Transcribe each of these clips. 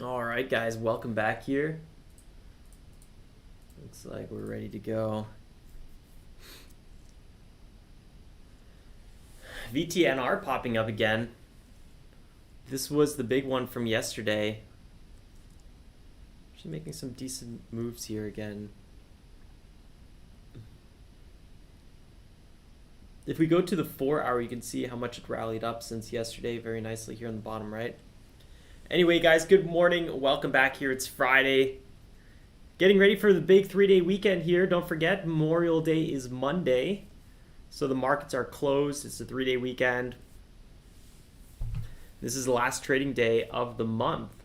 All right, guys, welcome back here. Looks like we're ready to go. VTNR popping up again. This was the big one from yesterday. Actually making some decent moves here again. If we go to the 4 hour, you can see how much it rallied up since yesterday very nicely here on the bottom right. Anyway, guys, good morning. Welcome back here. It's Friday. Getting ready for the big 3-day weekend here. Don't forget, Memorial Day is Monday. So the markets are closed. It's a 3-day weekend. This is the last trading day of the month.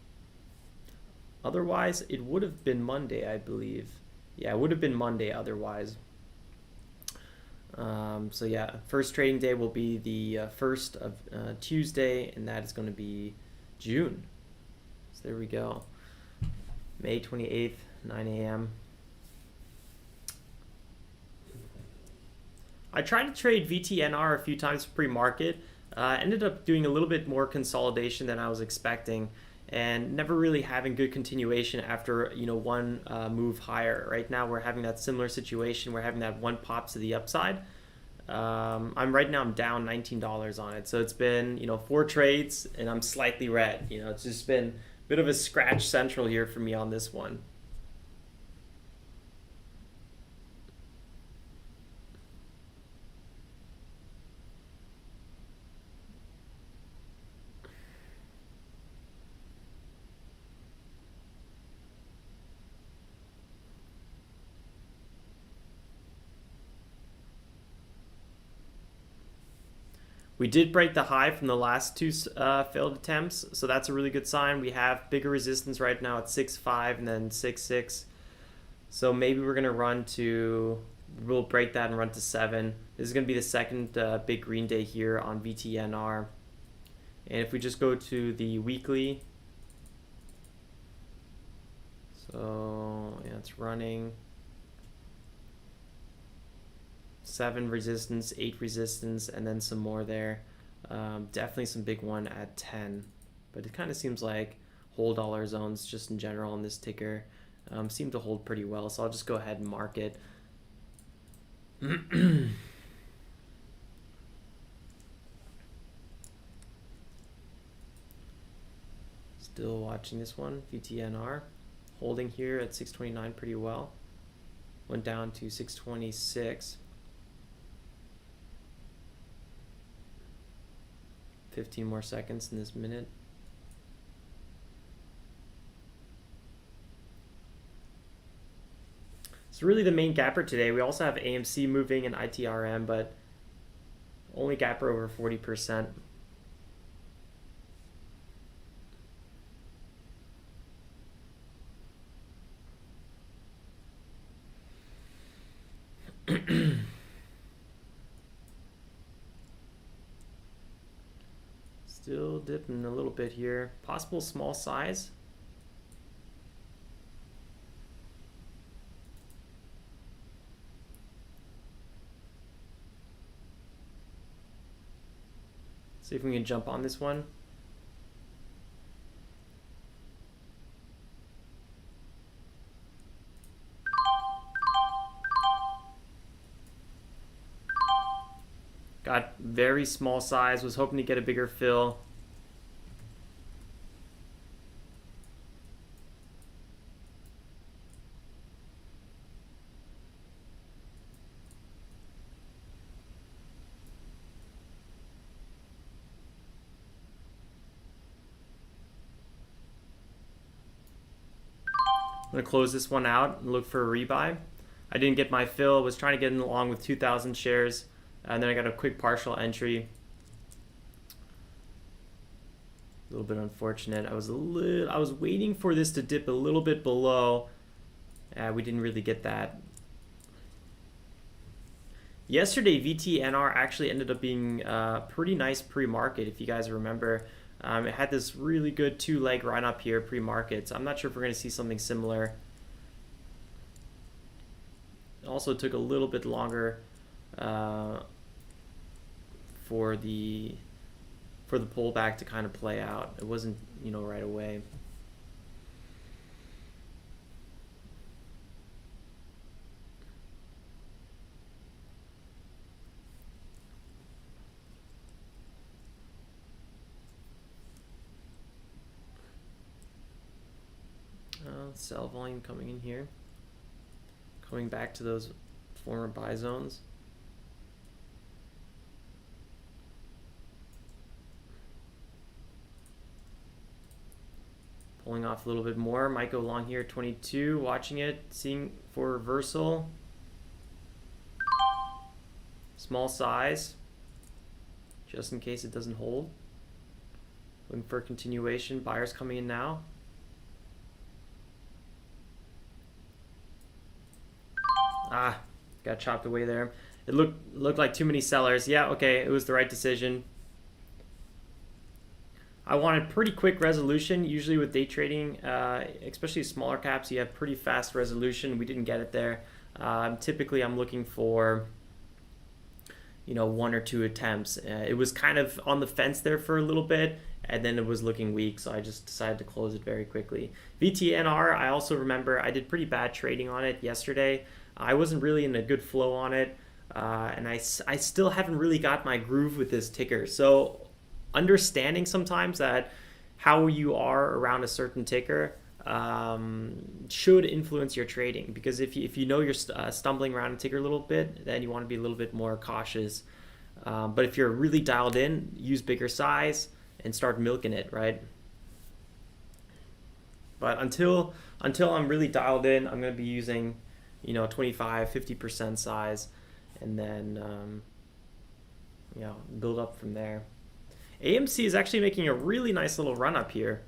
Otherwise, it would have been Monday, I believe. Yeah, it would have been Monday otherwise. So yeah, first trading day will be the 1st of Tuesday, and that is going to be June. So there we go. May 28th, 9 a.m. I tried to trade VTNR a few times pre-market. Ended up doing a little bit more consolidation than I was expecting, and never really having good continuation after one move higher. Right now we're having that similar situation. We're having that one pop to the upside. I'm down $19 on it. So it's been 4 trades and I'm slightly red. It's just been a bit of a scratch central here for me on this one. We did break the high from the last 2 failed attempts, so that's a really good sign. We have bigger resistance right now at 6.5 and then 6.6. So maybe we're going to we'll break that and run to 7. This is going to be the second big green day here on VTNR. And if we just go to the weekly, so yeah, it's running 7 resistance, 8 resistance, and then some more there. Definitely some big one at 10, but it kind of seems like whole dollar zones just in general on this ticker seem to hold pretty well. So I'll just go ahead and mark it. Still watching this one, VTNR, holding here at 629 pretty well. Went down to 626. 15 more seconds in this minute. It's really the main gapper today. We also have AMC moving and ITRM, but only gapper over 40%. Still dipping a little bit here. Possible small size. See if we can jump on this one. Got very small size, was hoping to get a bigger fill. I'm going to close this one out and look for a rebuy. I didn't get my fill, was trying to get in along with 2,000 shares. And then I got a quick partial entry. A little bit unfortunate. I was waiting for this to dip a little bit below. We didn't really get that. Yesterday, VTNR actually ended up being pretty nice pre-market, if you guys remember. It had this really good 2-leg run up here pre-market. So I'm not sure if we're going to see something similar. It also took a little bit longer for the pullback to kind of play out. It wasn't right away. sell volume coming in here. Coming back to those former buy zones. Pulling off a little bit more. Might go long here, 22. Watching it, seeing for reversal. Small size, just in case it doesn't hold. Looking for a continuation. Buyers coming in now. Ah, got chopped away there. It looked like too many sellers. Yeah, okay, it was the right decision. I wanted pretty quick resolution. Usually with day trading, especially smaller caps, you have pretty fast resolution. We didn't get it there. Typically, I'm looking for, you know, 1 or 2 attempts. It was kind of on the fence there for a little bit, and then it was looking weak, so I just decided to close it very quickly. VTNR, I also remember I did pretty bad trading on it yesterday. I wasn't really in a good flow on it, and I still haven't really got my groove with this ticker. So understanding sometimes that how you are around a certain ticker should influence your trading, because if you know you're stumbling around a ticker a little bit, then you want to be a little bit more cautious. But if you're really dialed in, use bigger size and start milking it, right? But until I'm really dialed in, I'm going to be using, you know, 25-50% size, and then you know, build up from there. AMC is actually making a really nice little run up here.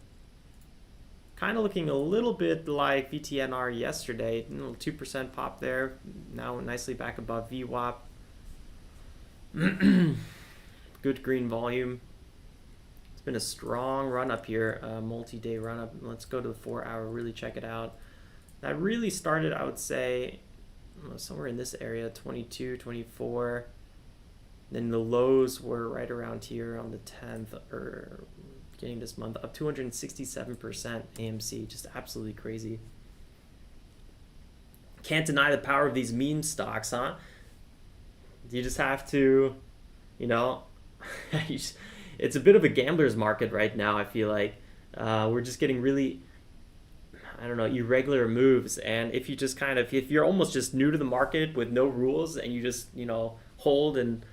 Kind of looking a little bit like VTNR yesterday. 2% pop there. Now nicely back above VWAP. Good green volume. It's been a strong run up here, multi-day run up. Let's go to the 4-hour, really check it out. That really started, I would say, somewhere in this area, 22, 24. Then the lows were right around here on the 10th, or beginning this month, up 267% AMC, just absolutely crazy. Can't deny the power of these meme stocks, huh? You just have to, you know, it's a bit of a gambler's market right now, I feel like. We're just getting really, I don't know, irregular moves. And if you just kind of, if you're almost just new to the market with no rules, and you just, you know, hold and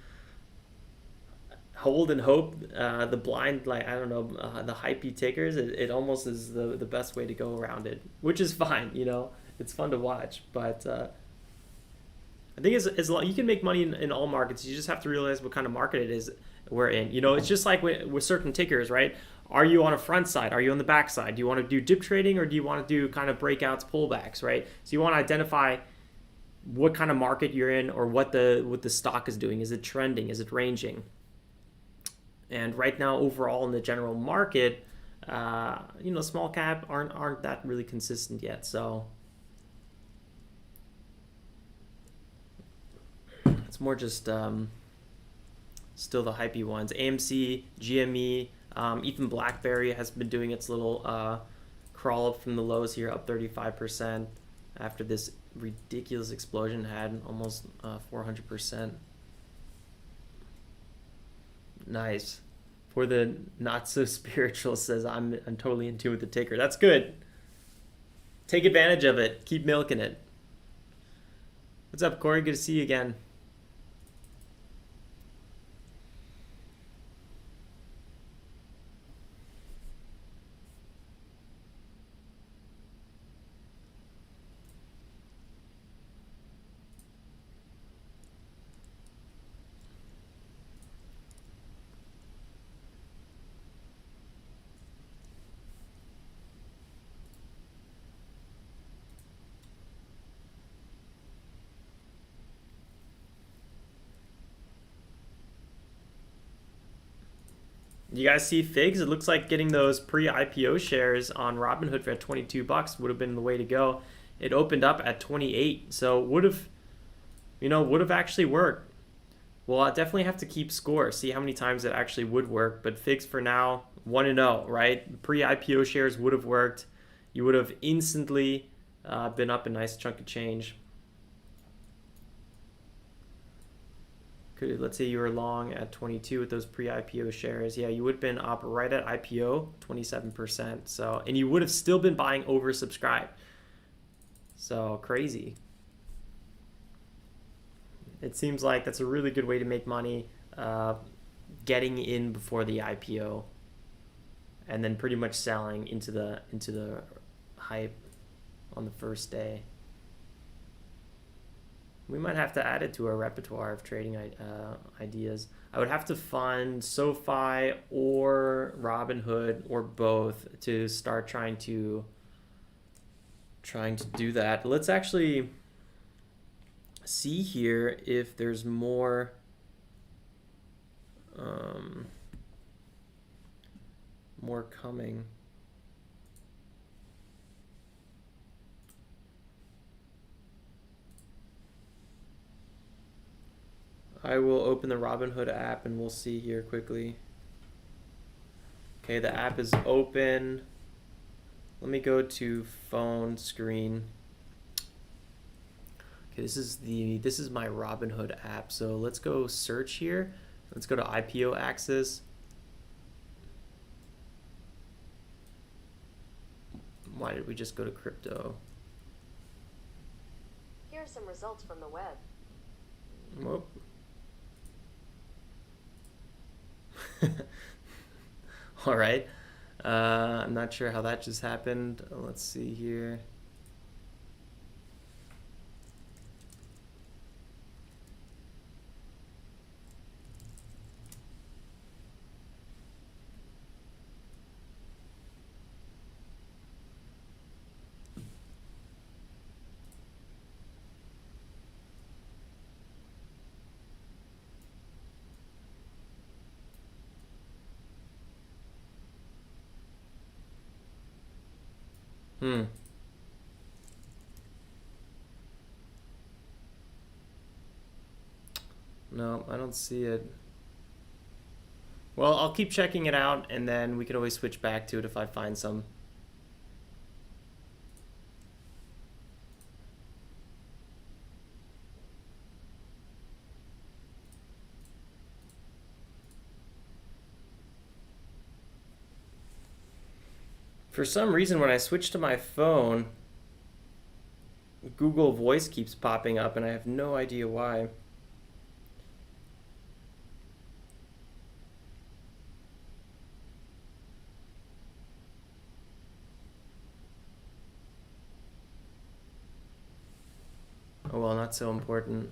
hope, the blind, like, I don't know, the hypey tickers, it almost is the best way to go around it, which is fine, you know, it's fun to watch. But I think as long, you can make money in all markets. You just have to realize what kind of market it is we're in. You know, it's just like with certain tickers, right? Are you on a front side? Are you on the back side? Do you want to do dip trading, or do you want to do kind of breakouts, pullbacks, right? So you want to identify what kind of market you're in, or what the stock is doing. Is it trending? Is it ranging? And right now, overall in the general market, you know, small cap aren't that really consistent yet. So it's more just still the hypey ones. AMC, GME, even BlackBerry has been doing its little crawl up from the lows here, up 35% after this ridiculous explosion, had almost 400%. Nice. For the not so spiritual says, I'm totally in tune with the ticker. That's good. Take advantage of it. Keep milking it. What's up, Corey? Good to see you again. You guys see figs? It looks like getting those pre-IPO shares on Robinhood for $22 would have been the way to go. It opened up at 28, so would have actually worked. Well, I definitely have to keep score, see how many times it actually would work. But figs for now, 1-0, right? Pre-IPO shares would have worked. You would have instantly been up a nice chunk of change. let's say you were long at 22 with those pre-IPO shares. Yeah, you would have been up right at IPO, 27%. So, and you would have still been buying oversubscribed. So crazy. It seems like that's a really good way to make money, getting in before the IPO, and then pretty much selling into the hype on the first day. We might have to add it to our repertoire of trading ideas. I would have to find SoFi or Robinhood or both to start trying to do that. Let's actually see here if there's more coming. I will open the Robinhood app and we'll see here quickly. Okay, the app is open. Let me go to phone screen. Okay, this is my Robinhood app. So let's go search here. Let's go to IPO axis. Why did we just go to crypto? Here are some results from the web. Whoop. All right. I'm not sure how that just happened. Let's see here. No, I don't see it. Well, I'll keep checking it out, and then we can always switch back to it if I find some. For some reason, when I switch to my phone, Google Voice keeps popping up, and I have no idea why. Oh well, not so important.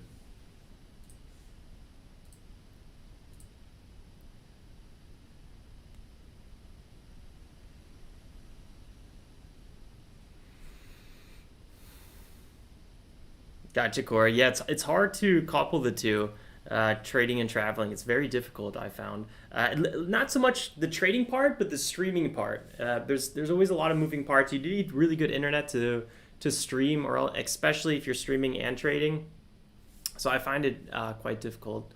Gotcha, Corey. Yeah, it's hard to couple the two, trading and traveling. It's very difficult, I found. Not so much the trading part, but the streaming part. There's always a lot of moving parts. You need really good internet to stream, or especially if you're streaming and trading. So I find it quite difficult.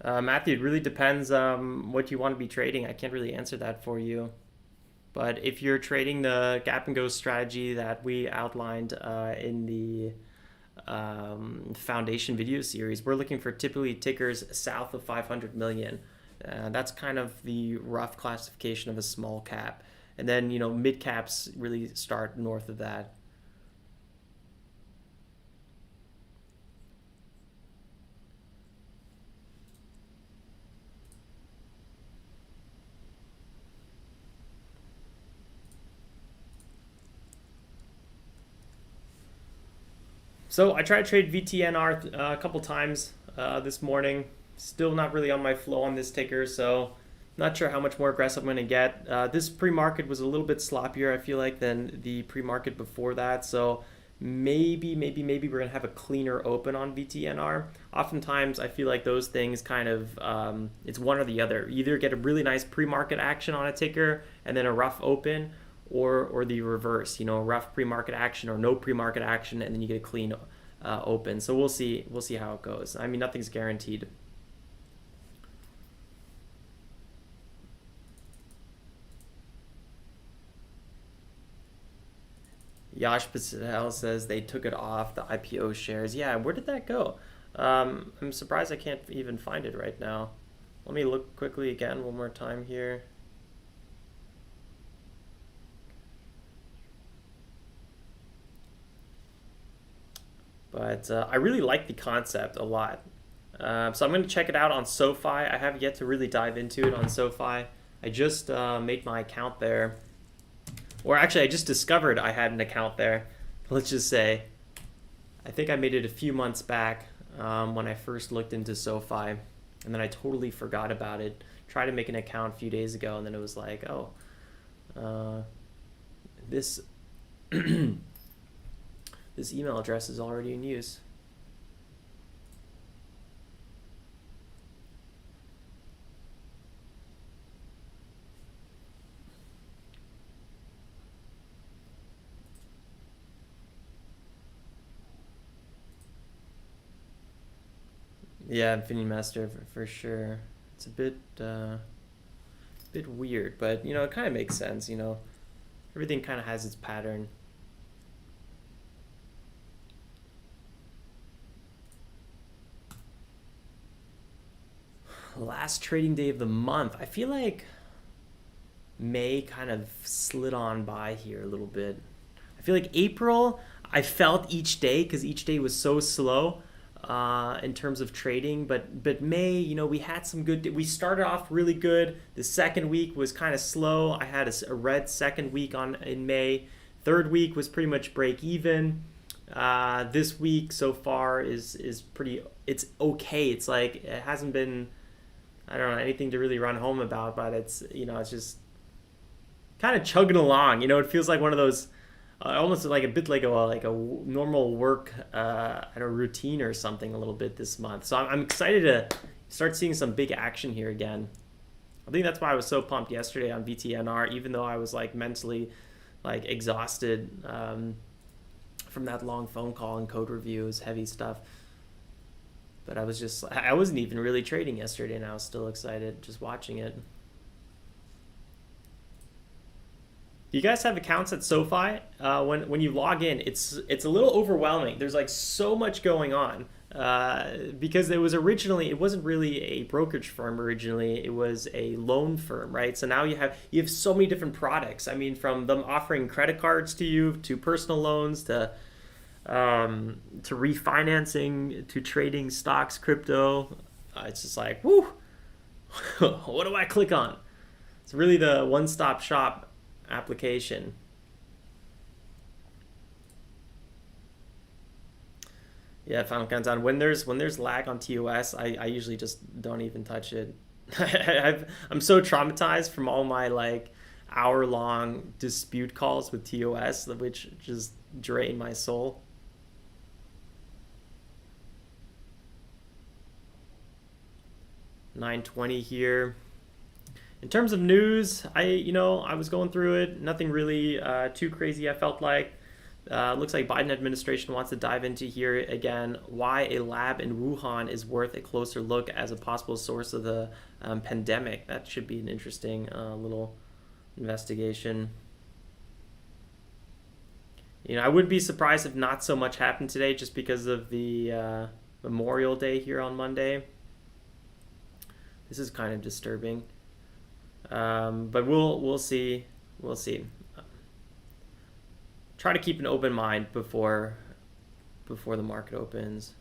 Matthew, it really depends what you want to be trading. I can't really answer that for you. But if you're trading the gap and go strategy that we outlined in the foundation video series, we're looking for typically tickers south of 500 million. That's kind of the rough classification of a small cap. And then, mid caps really start north of that. So I tried to trade VTNR a couple times this morning. Still not really on my flow on this ticker, so not sure how much more aggressive I'm going to get. This pre-market was a little bit sloppier, I feel like, than the pre-market before that. So maybe we're going to have a cleaner open on VTNR. Oftentimes, I feel like those things kind of, it's one or the other. You either get a really nice pre-market action on a ticker and then a rough open, or the reverse, a rough pre-market action or no pre-market action, and then you get a clean open. So we'll see how it goes. I mean, nothing's guaranteed. Yash Patel says they took it off the IPO shares. Yeah, where did that go? I'm surprised I can't even find it right now. Let me look quickly again one more time here. But I really like the concept a lot. So I'm going to check it out on SoFi. I have yet to really dive into it on SoFi. I just made my account there. Or actually, I just discovered I had an account there. Let's just say, I think I made it a few months back when I first looked into SoFi. And then I totally forgot about it. Tried to make an account a few days ago, and then it was like, oh, this this email address is already in use. Yeah, Infinity Master for sure. It's a bit weird, but you know, it kind of makes sense. You know, everything kind of has its pattern. Last trading day of the month. I feel like May kind of slid on by here a little bit. I feel like April, I felt each day because each day was so slow in terms of trading. But May, you know, we had some good. We started off really good. The second week was kind of slow. I had a red second week in May. Third week was pretty much break even. This week so far is pretty. It's okay. It's like it hasn't been, I don't know, anything to really run home about, but it's, you know, it's just kind of chugging along. You know, it feels like one of those, almost like a bit like a normal work, I don't know, routine or something a little bit this month. So I'm excited to start seeing some big action here again. I think that's why I was so pumped yesterday on VTNR, even though I was like mentally like exhausted from that long phone call and code reviews, heavy stuff. But I wasn't even really trading yesterday, and I was still excited just watching it. Do you guys have accounts at SoFi? When you log in, it's a little overwhelming. There's like so much going on because it wasn't really a brokerage firm originally. It was a loan firm, right? So now you have so many different products. I mean, from them offering credit cards to you, to personal loans, to refinancing, to trading stocks, crypto. It's just like, whoo, what do I click on? It's really the one-stop shop application. Yeah, Final Countdown. When there's lag on TOS, I usually just don't even touch it. I'm so traumatized from all my like hour-long dispute calls with TOS, which just drain my soul. $9.20 here. In terms of news, I was going through it. Nothing really too crazy, I felt like. Looks like Biden administration wants to dive into here again why a lab in Wuhan is worth a closer look as a possible source of the pandemic. That should be an interesting little investigation. You know, I would be surprised if not so much happened today just because of the Memorial Day here on Monday. This is kind of disturbing. But we'll see. We'll see. Try to keep an open mind before the market opens.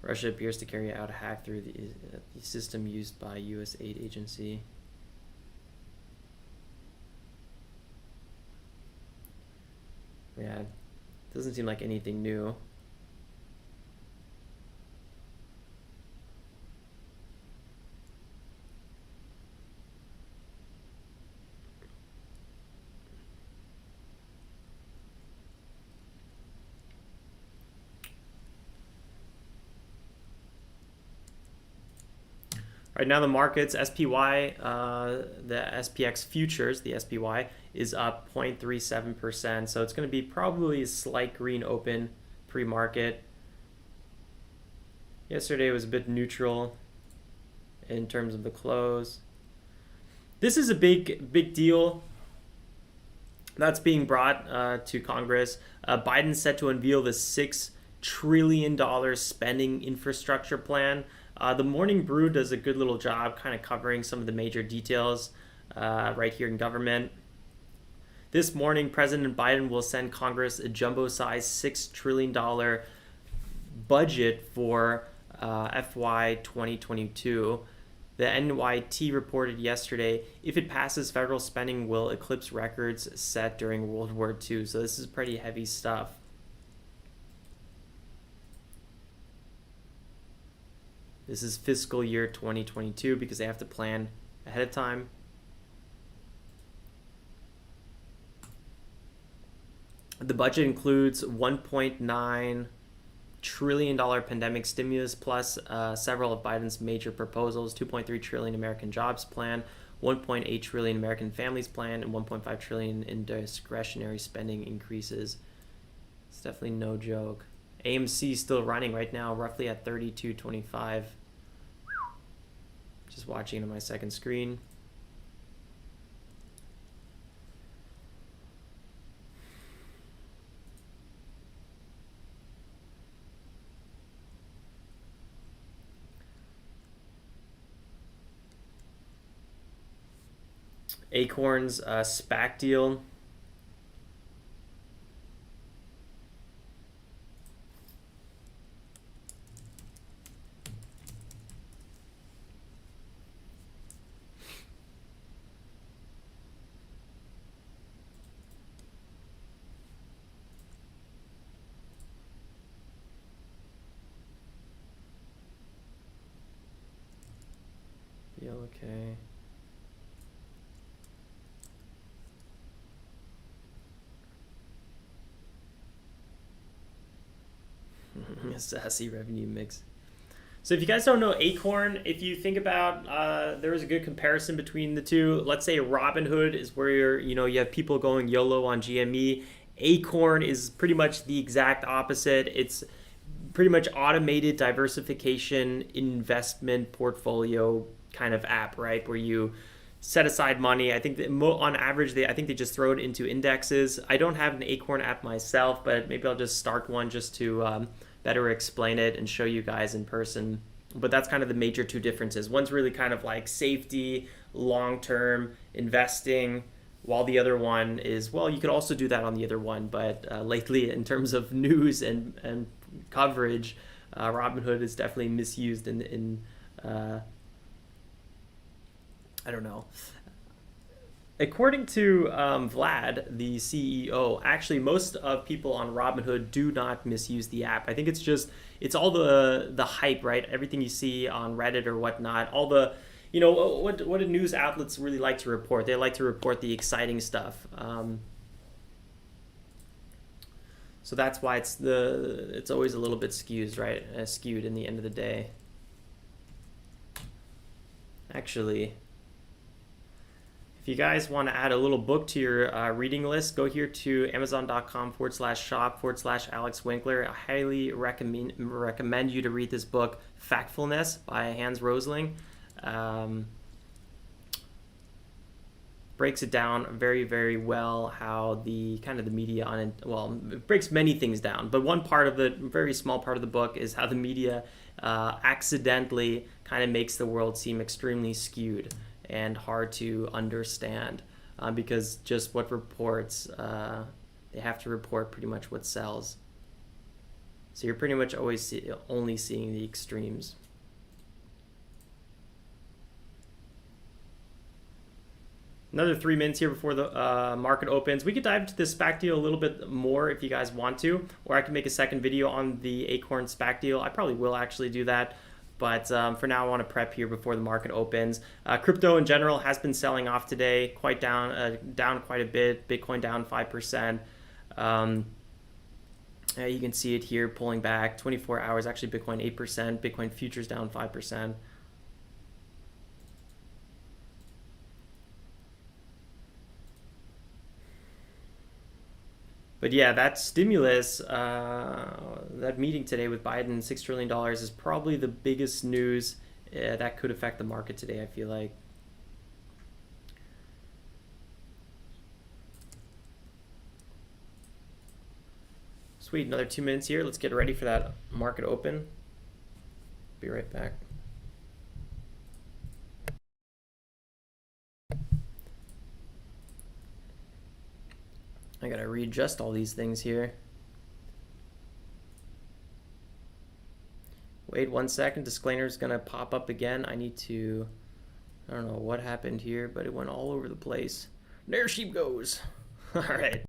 Russia appears to carry out a hack through the system used by U.S. aid agency. Yeah, doesn't seem like anything new. All Right now the markets, SPY, the SPX futures, the SPY, is up 0.37%. So it's going to be probably a slight green open pre-market. Yesterday was a bit neutral in terms of the close. This is a big deal that's being brought to Congress. Biden's set to unveil the $6 trillion spending infrastructure plan. The Morning Brew does a good little job kind of covering some of the major details right here in government. This morning, President Biden will send Congress a jumbo-sized $6 trillion budget for FY 2022. The NYT reported yesterday, if it passes, federal spending will eclipse records set during World War II. So this is pretty heavy stuff. This is fiscal year 2022 because they have to plan ahead of time. The budget includes $1.9 trillion pandemic stimulus plus several of Biden's major proposals: $2.3 trillion American Jobs Plan, $1.8 trillion American Families Plan, and $1.5 trillion in discretionary spending increases. It's definitely no joke. AMC is still running right now, roughly at 32.25. Just watching it on my second screen. Acorn's SPAC deal. Okay. Sassy revenue mix. So if you guys don't know Acorn, if you think about, there is a good comparison between the two. Let's say Robinhood is where you have people going YOLO on GME. Acorn is pretty much the exact opposite. It's pretty much automated diversification investment portfolio kind of app, right? Where you set aside money. I think that on average, I think they just throw it into indexes. I don't have an Acorn app myself, but maybe I'll just start one just to better explain it and show you guys in person. But that's kind of the major two differences. One's really kind of like safety, long-term investing, while the other one is, well, you could also do that on the other one, but lately in terms of news and coverage, Robinhood is definitely misused in I don't know. According to Vlad, the CEO, actually most of people on Robinhood do not misuse the app. I think it's all the hype, right? Everything you see on Reddit or whatnot, all the, what do news outlets really like to report? They like to report the exciting stuff. So that's why it's always a little bit skewed, right? Skewed in the end of the day. Actually, if you guys want to add a little book to your reading list, go here to amazon.com/shop/Alex Winkler. I highly recommend you to read this book, Factfulness by Hans Rosling. Breaks it down very, very well how the media it breaks many things down, but one part of the very small part of the book is how the media accidentally kind of makes the world seem extremely skewed and hard to understand because just what reports, they have to report pretty much what sells. So you're pretty much always only seeing the extremes. Another 3 minutes here before the market opens. We could dive into this SPAC deal a little bit more if you guys want to, or I can make a second video on the Acorn SPAC deal. I probably will actually do that. But for now, I want to prep here before the market opens. Crypto in general has been selling off today, quite down quite a bit. Bitcoin down 5%. You can see it here pulling back. 24 hours, actually Bitcoin 8%. Bitcoin futures down 5%. But yeah, that stimulus, that meeting today with Biden, $6 trillion is probably the biggest news that could affect the market today, I feel like. Sweet, another 2 minutes here. Let's get ready for that market open. Be right back. I gotta readjust all these things here. Wait 1 second, disclaimer is gonna pop up again. I need to, I don't know what happened here, but it went all over the place. There she goes. All right.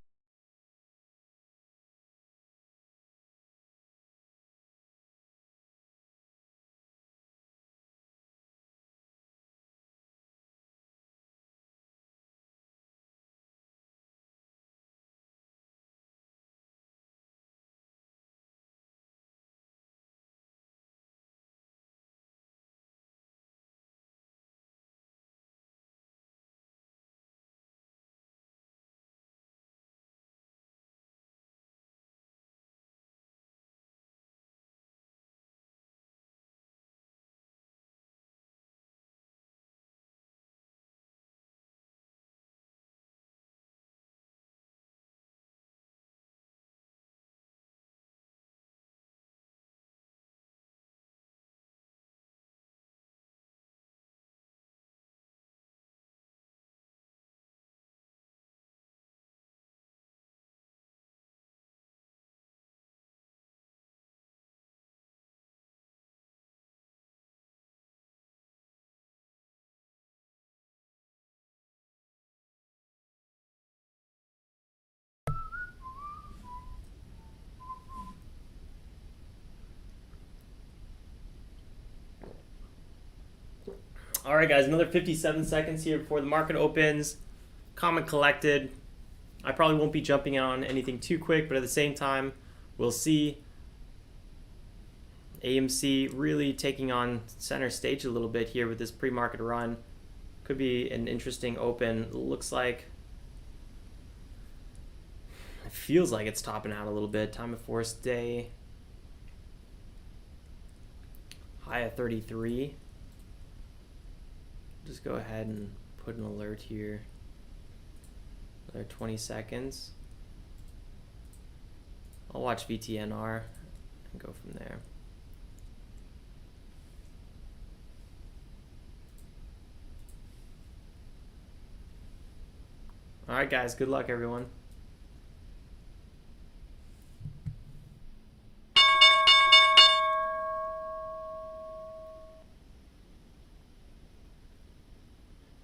All right, guys, another 57 seconds here before the market opens. Comment collected. I probably won't be jumping on anything too quick, but at the same time, we'll see. AMC really taking on center stage a little bit here with this pre-market run. Could be an interesting open. Looks like, it feels like it's topping out a little bit. Time of force day. High of 33. Just go ahead and put an alert here. Another 20 seconds. I'll watch VTNR and go from there. All right, guys, good luck, everyone.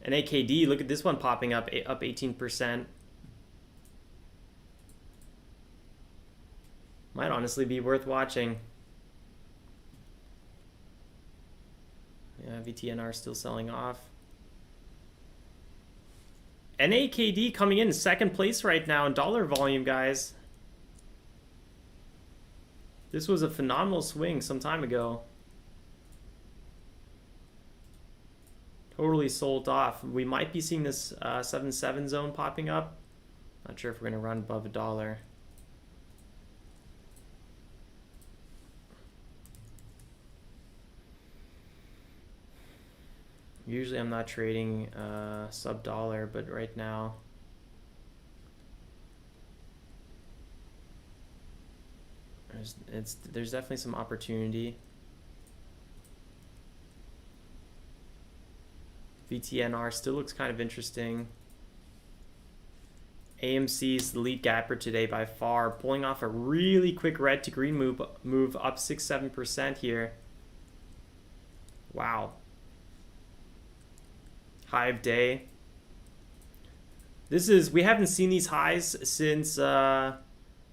NAKD, look at this one popping up 18%. Might honestly be worth watching. Yeah, VTNR still selling off. NAKD coming in second place right now in dollar volume, guys. This was a phenomenal swing some time ago. Totally sold off. We might be seeing this 7-7 zone popping up. Not sure if we're going to run above $1. Usually I'm not trading sub dollar, but right now there's definitely some opportunity. VTNR still looks kind of interesting. AMC is the lead gapper today by far, pulling off a really quick red to green move up 6-7% here. Wow. High of day. We haven't seen these highs since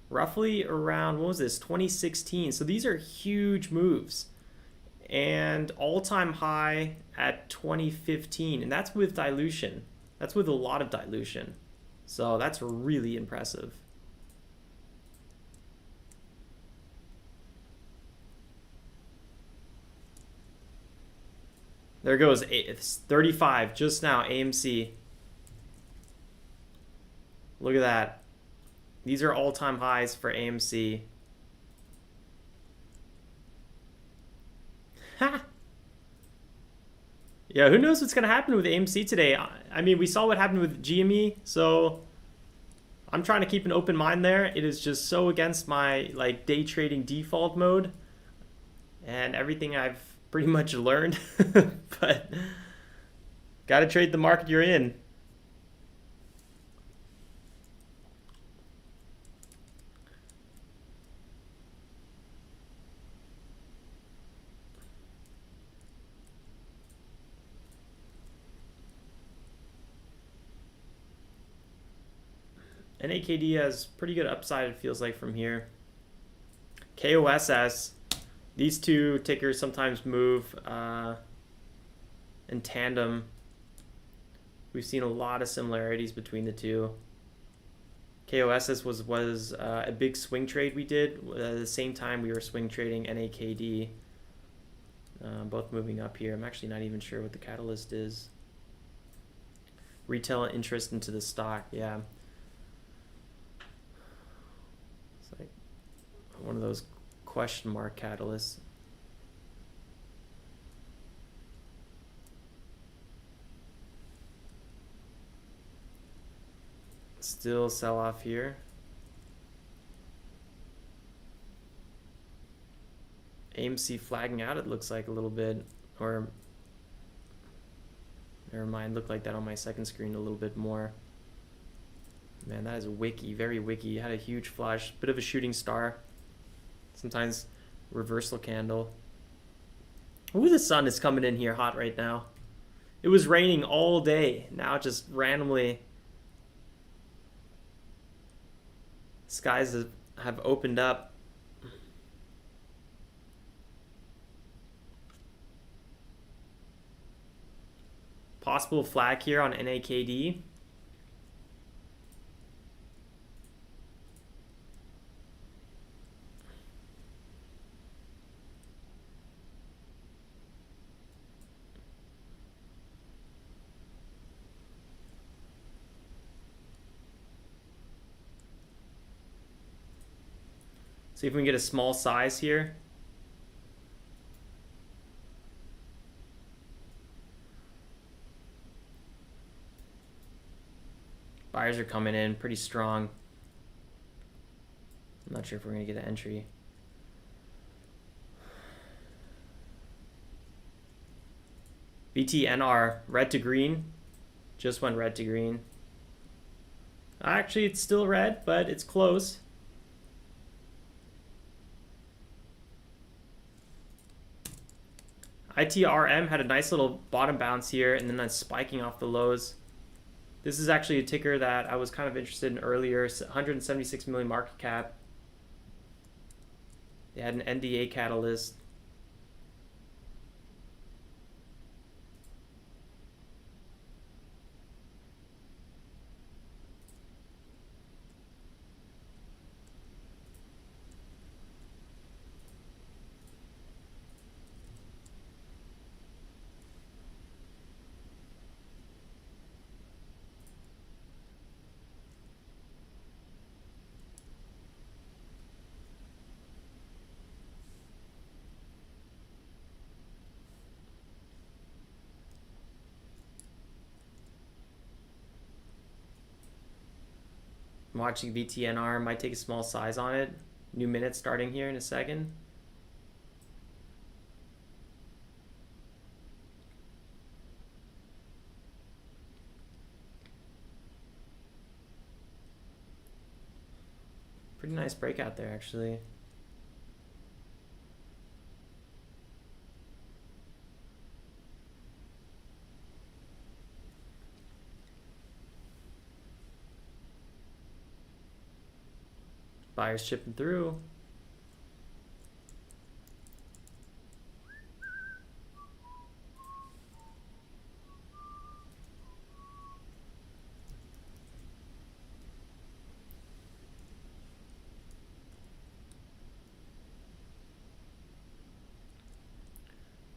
roughly around, what was this, 2016. So these are huge moves. And all-time high at 2015. And that's with dilution. That's with a lot of dilution. So that's really impressive. There goes, it's 35 just now, AMC. Look at that. These are all-time highs for AMC. Ha! Yeah, who knows what's going to happen with AMC today? I mean, we saw what happened with GME, so I'm trying to keep an open mind there. It is just so against my like day trading default mode and everything I've pretty much learned. But got to trade the market you're in. NAKD has pretty good upside, it feels like, from here. KOSS, these two tickers sometimes move in tandem. We've seen a lot of similarities between the two. KOSS was a big swing trade we did. At the same time, we were swing trading NAKD. Both moving up here. I'm actually not even sure what the catalyst is. Retail interest into the stock, yeah. One of those question mark catalysts. Still sell off here. AMC flagging out, it looks like a little bit, or never mind, looked like that on my second screen a little bit more. Man, that is wicky, very wicky. Had a huge flash, bit of a shooting star. Sometimes reversal candle. Ooh, the sun is coming in here hot right now. It was raining all day. Now just randomly skies have opened up. Possible flag here on NAKD. See if we can get a small size here. Buyers are coming in pretty strong. I'm not sure if we're going to get an entry. VTNR, red to green. Just went red to green. Actually, it's still red, but it's close. ITRM had a nice little bottom bounce here and then that's spiking off the lows. This is actually a ticker that I was kind of interested in earlier. 176 million market cap. They had an NDA catalyst. I'm watching VTNR, might take a small size on it. New minute starting here in a second. Pretty nice breakout there, actually. Buyers chipping through.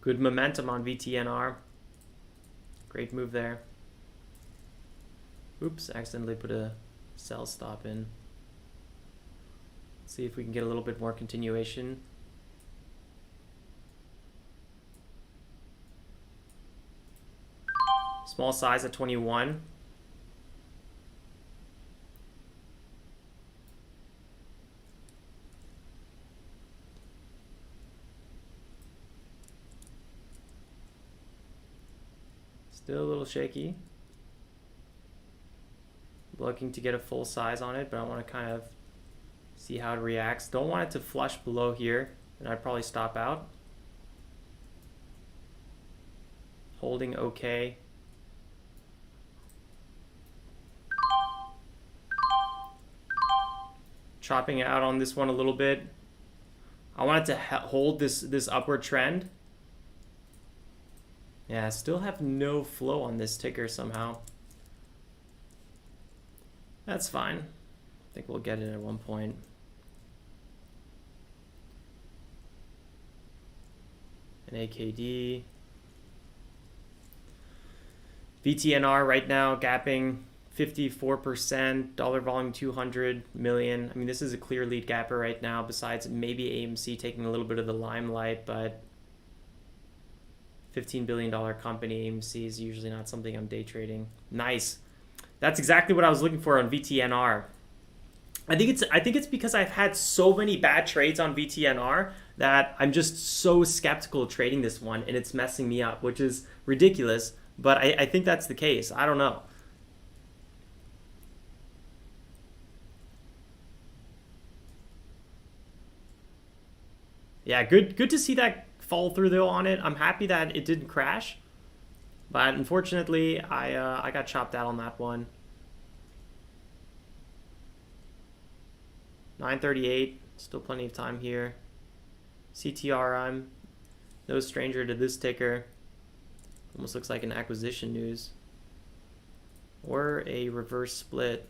Good momentum on VTNR. Great move there. Oops, accidentally put a sell stop in. See if we can get a little bit more continuation. Small size at 21. Still a little shaky. Looking to get a full size on it, but I want to kind of see how it reacts. Don't want it to flush below here, and I'd probably stop out. Holding okay. Chopping it out on this one a little bit. I want it to hold this upward trend. Yeah, still have no flow on this ticker somehow. That's fine. I think we'll get it at one point. NAKD. VTNR right now gapping 54%, dollar volume 200 million. I mean, this is a clear lead gapper right now, besides maybe AMC taking a little bit of the limelight, but $15 billion company, AMC, is usually not something I'm day trading. Nice. That's exactly what I was looking for on VTNR. I think it's because I've had so many bad trades on VTNR that I'm just so skeptical of trading this one, and it's messing me up, which is ridiculous, but I think that's the case. I don't know. Yeah, good to see that follow through though on it. I'm happy that it didn't crash, but unfortunately I got chopped out on that one. 938, still plenty of time here. CTR, I'm no stranger to this ticker. Almost looks like an acquisition news or a reverse split.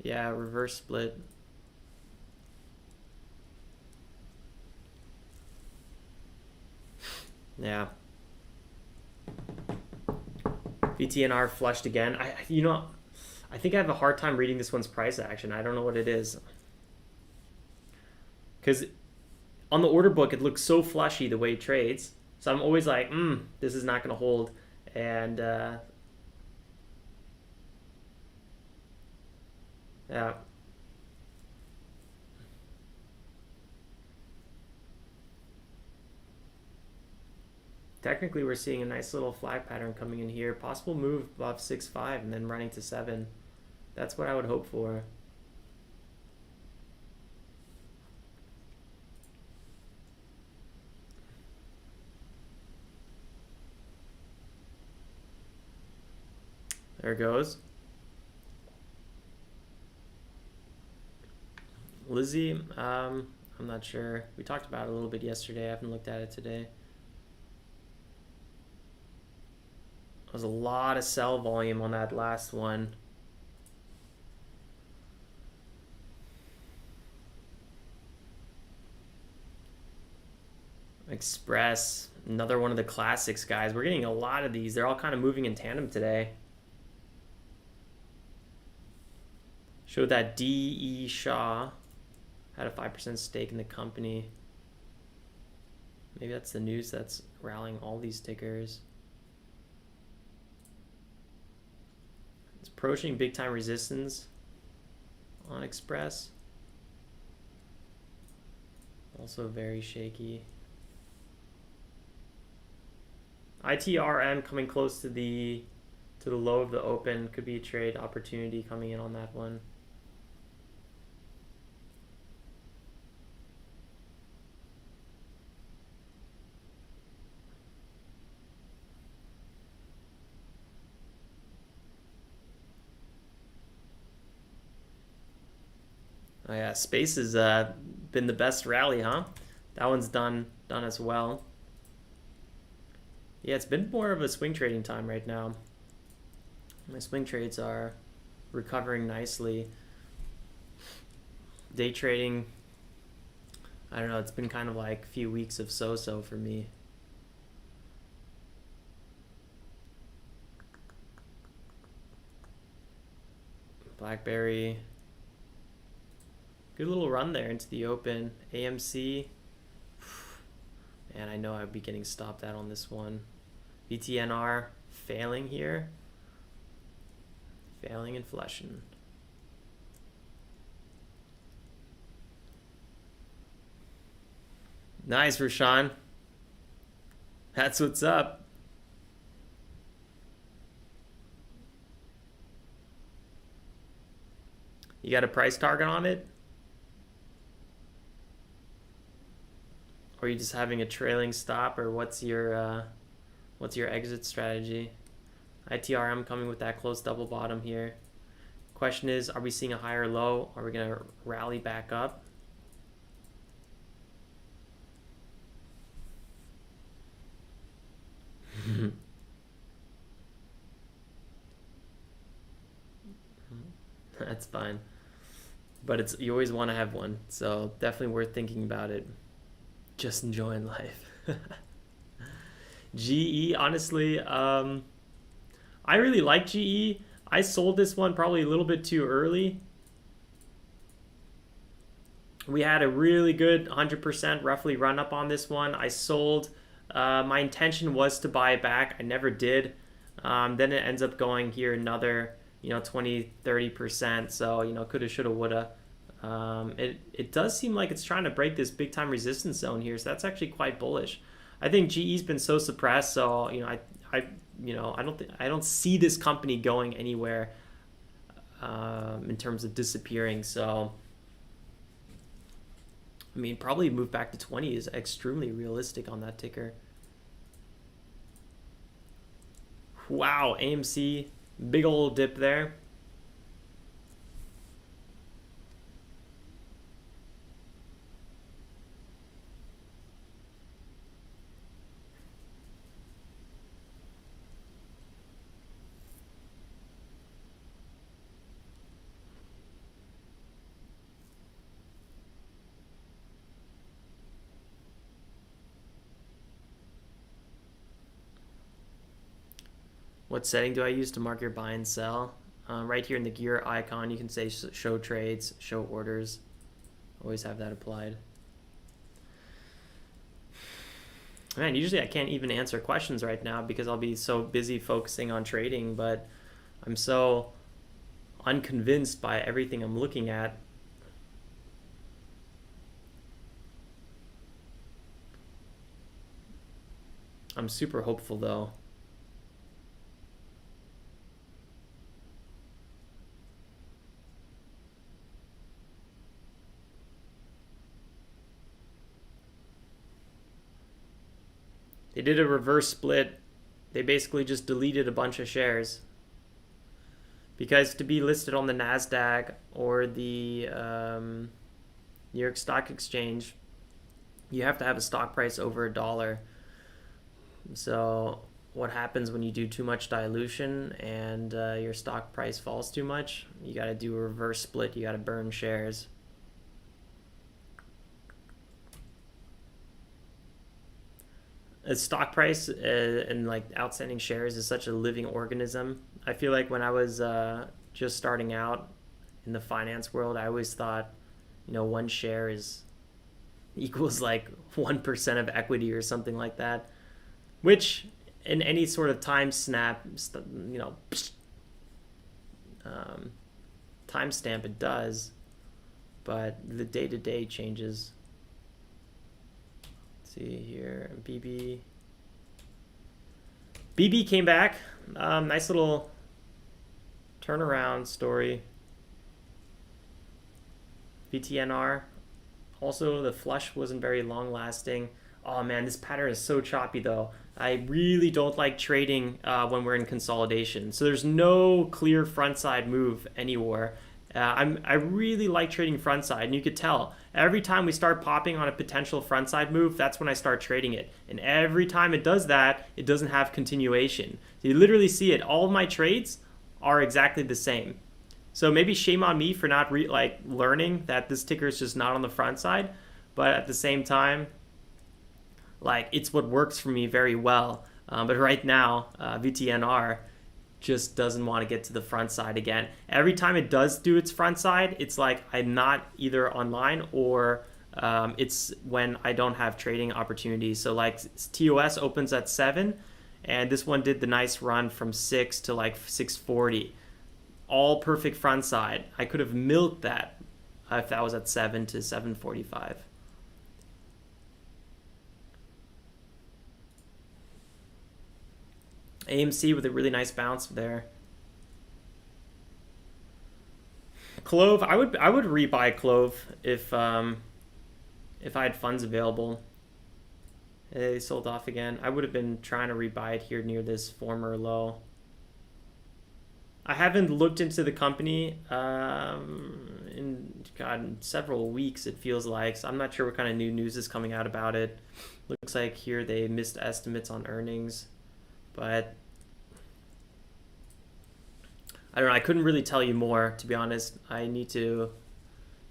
Yeah, reverse split. Yeah. VTNR flushed again. I think I have a hard time reading this one's price action. I don't know what it is. Because on the order book, it looks so flushy the way it trades. So I'm always like, this is not going to hold. And yeah. Technically, we're seeing a nice little flag pattern coming in here. Possible move above 6.5 and then running to 7. That's what I would hope for. There it goes. Lizzie, I'm not sure. We talked about it a little bit yesterday. I haven't looked at it today. There was a lot of sell volume on that last one. Express, another one of the classics, guys. We're getting a lot of these. They're all kind of moving in tandem today. Showed that D.E. Shaw had a 5% stake in the company. Maybe that's the news that's rallying all these tickers. It's approaching big time resistance on Express. Also very shaky. ITRM coming close to the low of the open. Could be a trade opportunity coming in on that one. Oh yeah, Space has been the best rally, huh? That one's done as well. Yeah, it's been more of a swing trading time right now. My swing trades are recovering nicely. Day trading, I don't know, it's been kind of like a few weeks of so-so for me. BlackBerry. Good little run there into the open. AMC. And I know I'd be getting stopped out on this one. VTNR failing here. Failing and flushing. Nice, Rashawn. That's what's up. You got a price target on it? Or are you just having a trailing stop, or what's your exit strategy? ITRM coming with that close double bottom here. Question is, are we seeing a higher low? Are we gonna rally back up? That's fine. But you always want to have one, so definitely worth thinking about it. Just enjoying life. GE, honestly, I really like GE. I sold this one probably a little bit too early. We had a really good 100% roughly run up on this one. I sold. My intention was to buy it back. I never did. Then it ends up going here another, 20-30%. So, coulda, shoulda, woulda. It does seem like it's trying to break this big time resistance zone here. So that's actually quite bullish. I think GE's been so suppressed. So, I don't see this company going anywhere in terms of disappearing. So, I mean, probably move back to 20 is extremely realistic on that ticker. Wow, AMC, big old dip there. What setting do I use to mark your buy and sell? Right here in the gear icon, you can say show trades, show orders. Always have that applied. Man, usually I can't even answer questions right now because I'll be so busy focusing on trading, but I'm so unconvinced by everything I'm looking at. I'm super hopeful though. They did a reverse split. They basically just deleted a bunch of shares. Because to be listed on the NASDAQ or the New York Stock Exchange, you have to have a stock price over $1. So what happens when you do too much dilution and your stock price falls too much? You got to do a reverse split. You got to burn shares. A stock price and like outstanding shares is such a living organism. I feel like when I was just starting out in the finance world, I always thought, one share equals like 1% of equity or something like that, which in any sort of time timestamp it does, but the day-to-day changes. See here, BB came back. Nice little turnaround story. VTNR, also the flush wasn't very long lasting. Oh man, this pattern is so choppy though. I really don't like trading when we're in consolidation. So there's no clear front side move anywhere. I really like trading front side, and you could tell every time we start popping on a potential front side move, that's when I start trading it. And every time it does that, it doesn't have continuation. So you literally see it. All of my trades are exactly the same. So maybe shame on me for not learning that this ticker is just not on the front side, but at the same time, it's what works for me very well. But right now, VTNR, just doesn't want to get to the front side again. Every time it does do its front side, it's like I'm not either online or it's when I don't have trading opportunities. So like TOS opens at 7, and this one did the nice run from 6 to like 640. All perfect front side. I could have milked that if that was at 7 to 745. AMC with a really nice bounce there. Clove, I would rebuy Clove if I had funds available. They sold off again. I would have been trying to rebuy it here near this former low. I haven't looked into the company in several weeks, it feels like. So I'm not sure what kind of new news is coming out about it. Looks like here they missed estimates on earnings. But I don't know. I couldn't really tell you more, to be honest. I need to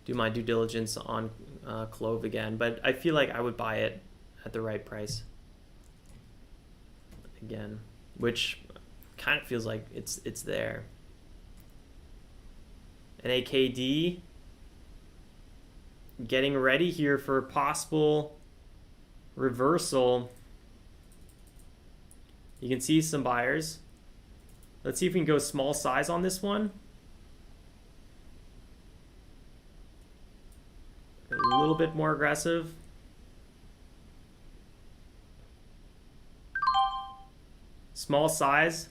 do my due diligence on Clove again. But I feel like I would buy it at the right price again, which kind of feels like it's there. NAKD getting ready here for a possible reversal. You can see some buyers. Let's see if we can go small size on this one. A little bit more aggressive. Small size.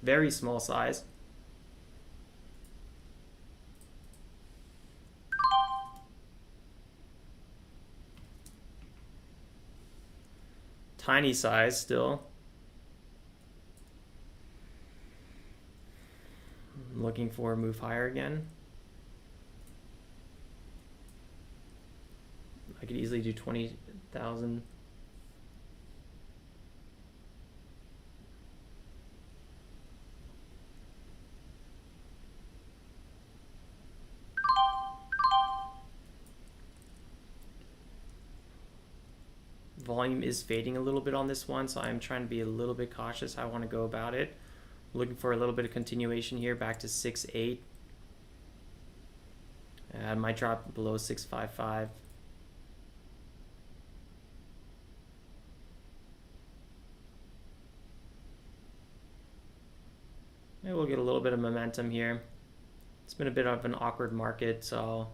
Very small size. Tiny size still. I'm looking for a move higher again. I could easily do 20,000. Volume is fading a little bit on this one, so I'm trying to be a little bit cautious how I want to go about it. Looking for a little bit of continuation here back to 6.8. I might drop below 6.55. Maybe we'll get a little bit of momentum here. It's been a bit of an awkward market, so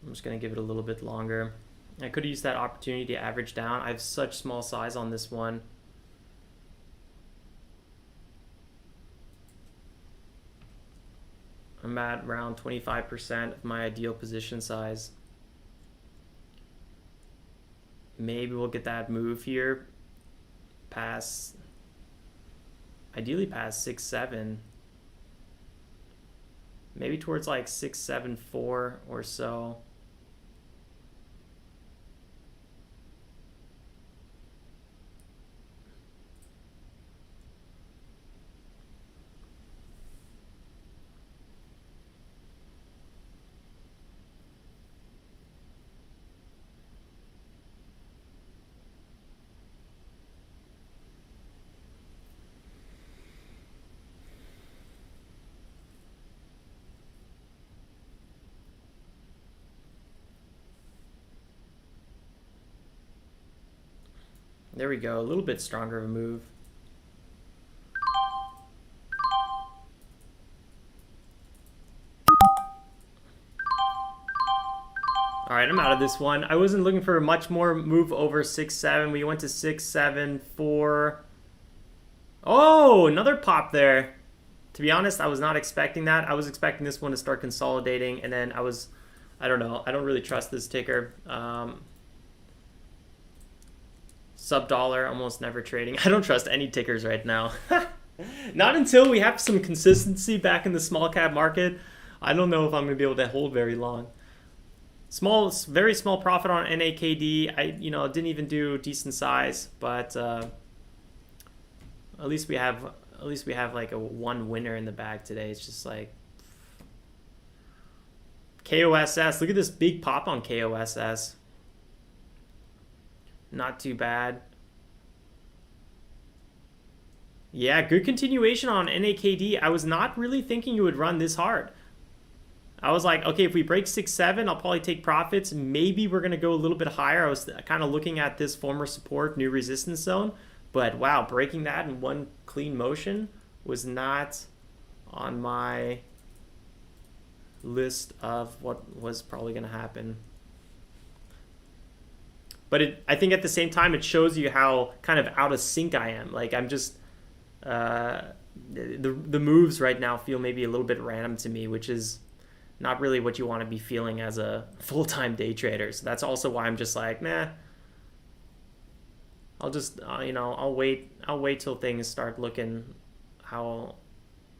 I'm just going to give it a little bit longer. I could use that opportunity to average down. I have such small size on this one. I'm at around 25% of my ideal position size. Maybe we'll get that move here past, ideally past 6.7. Maybe towards like 6.74 or so. There we go, a little bit stronger of a move. All right, I'm out of this one. I wasn't looking for a much more move over 6.7. We went to 6.74. Oh, another pop there. To be honest, I was not expecting that. I was expecting this one to start consolidating, and then I don't know. I don't really trust this ticker. Sub dollar, almost never trading. I don't trust any tickers right now. Not until we have some consistency back in the small cap market. I don't know if I'm going to be able to hold very long. Very small profit on NAKD. I didn't even do decent size, but at least we have like a one winner in the bag today. It's just like KOSS. Look at this big pop on KOSS. Not too bad. Yeah, good continuation on NAKD. I was not really thinking you would run this hard. I was like, okay, if we break 6-7, I'll probably take profits. Maybe we're going to go a little bit higher. I was kind of looking at this former support, new resistance zone. But wow, breaking that in one clean motion was not on my list of what was probably going to happen. But I think at the same time, it shows you how kind of out of sync I am. Like I'm just, the moves right now feel maybe a little bit random to me, which is not really what you want to be feeling as a full-time day trader. So that's also why I'm just like, nah, I'll just, I'll wait till things start looking how,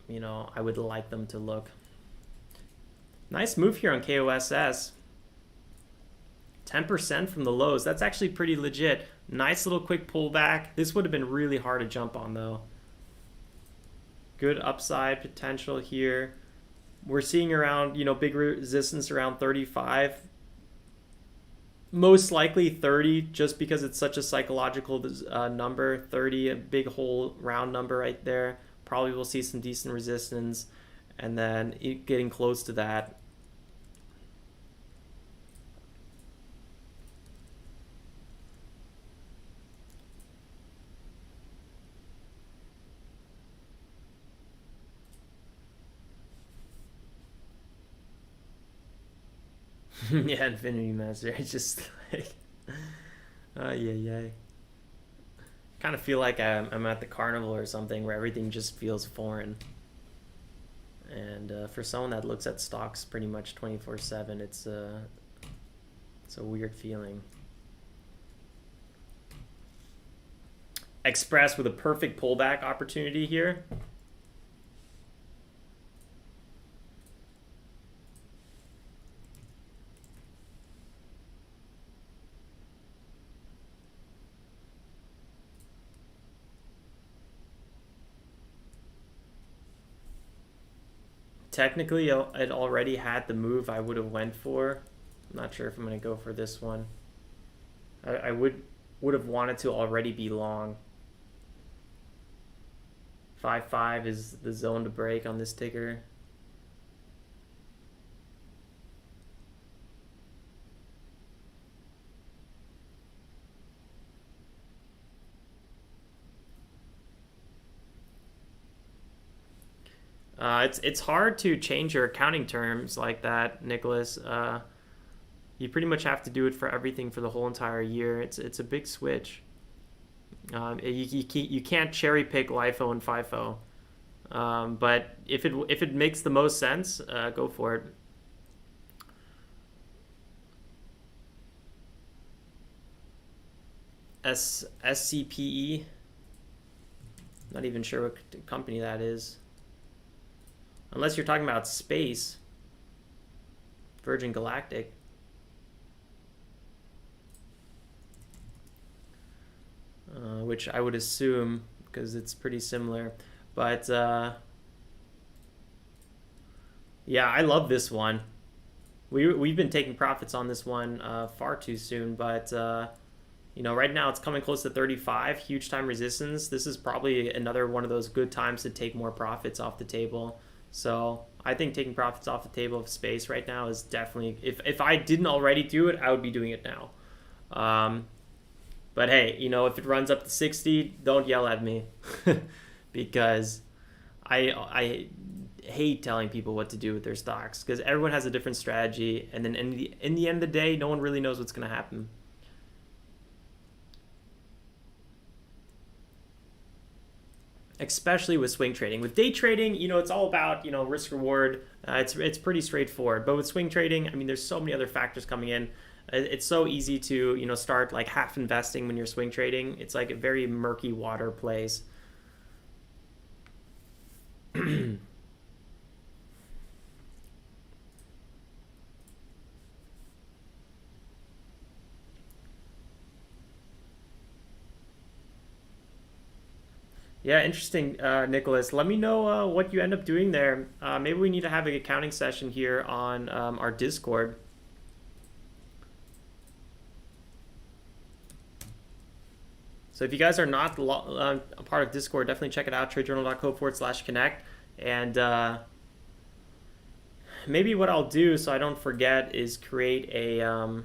I would like them to look. Nice move here on KOSS. 10% from the lows. That's actually pretty legit. Nice little quick pullback. This would have been really hard to jump on though. Good upside potential here. We're seeing around, big resistance around 35. Most likely 30, just because it's such a psychological number. 30, a big whole round number right there. Probably will see some decent resistance. And then getting close to that. Yeah, Infinity Master. It's just like, yeah. Kind of feel like I'm at the carnival or something where everything just feels foreign. And for someone that looks at stocks pretty much 24/7, it's a weird feeling. Express with a perfect pullback opportunity here. Technically, it already had the move I would have went for. I'm not sure if I'm going to go for this one. I would have wanted to already be long. 5-5 is the zone to break on this ticker. It's hard to change your accounting terms like that, Nicholas. You pretty much have to do it for everything for the whole entire year. It's a big switch. You can't cherry pick LIFO and FIFO. But if it makes the most sense, go for it. SCPE. Not even sure what company that is. Unless you're talking about space. Virgin Galactic. Which I would assume, because it's pretty similar. But, yeah, I love this one. We've been taking profits on this one far too soon. But, right now it's coming close to 35. Huge time resistance. This is probably another one of those good times to take more profits off the table. So I think taking profits off the table of space right now is definitely, if I didn't already do it, I would be doing it now. But hey, if it runs up to 60, don't yell at me because I hate telling people what to do with their stocks because everyone has a different strategy. And then in the end of the day, no one really knows what's going to happen. Especially with swing trading. With day trading, it's all about, risk reward. It's pretty straightforward. But with swing trading, I mean, there's so many other factors coming in. It's so easy to, start like half investing when you're swing trading. It's like a very murky water place. Yeah, interesting, Nicholas. Let me know what you end up doing there. Maybe we need to have an accounting session here on our Discord. So if you guys are not a part of Discord, definitely check it out, tradejournal.co/connect. And maybe what I'll do so I don't forget is create a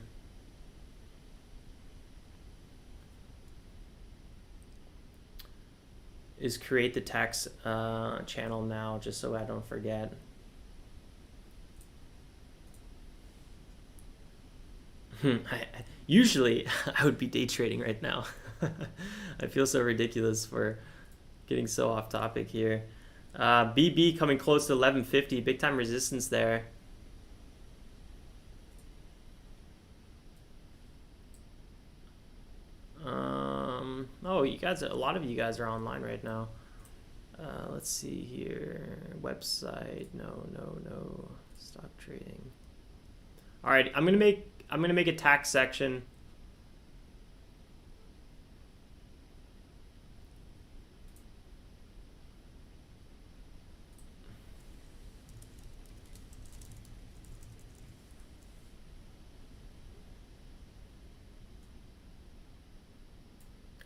create the text channel now, just so I don't forget. Usually I would be day trading right now. I feel so ridiculous for getting so off topic here. BB coming close to 1150, big time resistance there. Oh, you guys, a lot of you guys are online right now. Let's see here. Website, no. Stock trading. All right, I'm gonna make a tax section.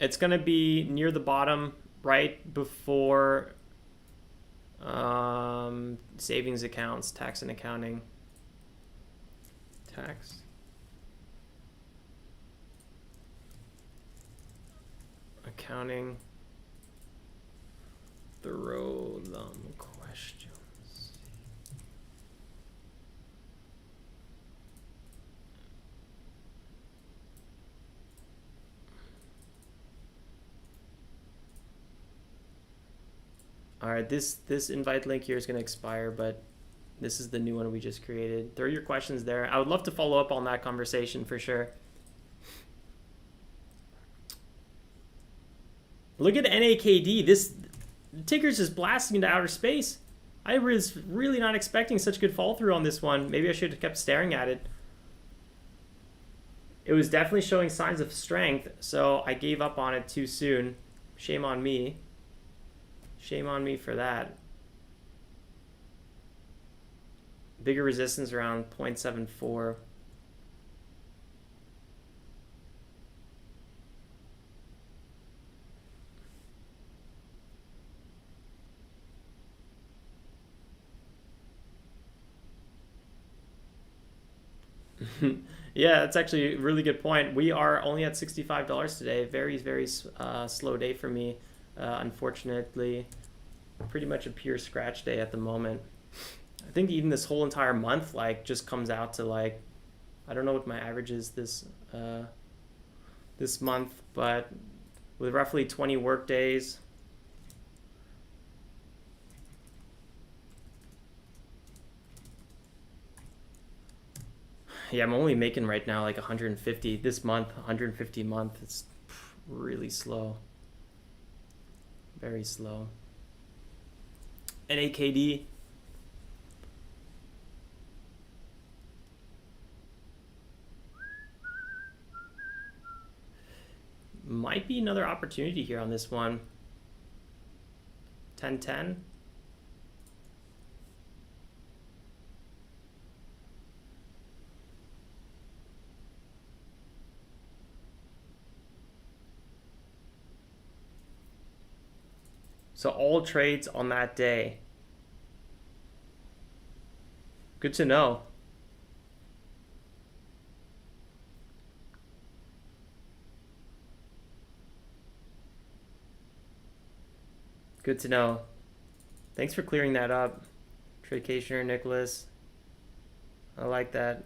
It's gonna be near the bottom, right before savings accounts, tax and accounting. Tax. Accounting. Throw them questions. All right, this invite link here is going to expire, but this is the new one we just created. Throw your questions there. I would love to follow up on that conversation for sure. Look at NAKD. This ticker's just blasting into outer space. I was really not expecting such good fall through on this one. Maybe I should have kept staring at it. It was definitely showing signs of strength, so I gave up on it too soon. Shame on me. Shame on me for that. Bigger resistance around 0.74. Yeah, that's actually a really good point. We are only at $65 today. Very, very slow day for me. Unfortunately, pretty much a pure scratch day at the moment. I think even this whole entire month just comes out to I don't know what my average is this month, but with roughly 20 work days, yeah, I'm only making right now 150 this month, 150 a month. It's really slow. Very slow. NAKD. Might be another opportunity here on this one. 10-10. So all trades on that day. Good to know. Good to know. Thanks for clearing that up, Tradecationer Nicholas. I like that.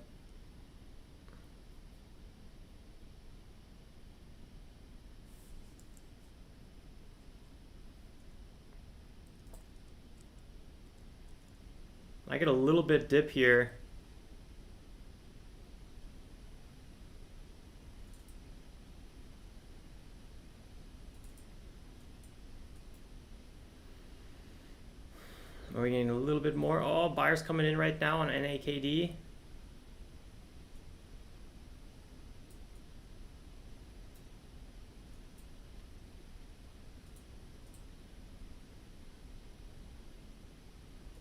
I get a little bit dip here. Are we getting a little bit more? Oh, buyers coming in right now on NAKD.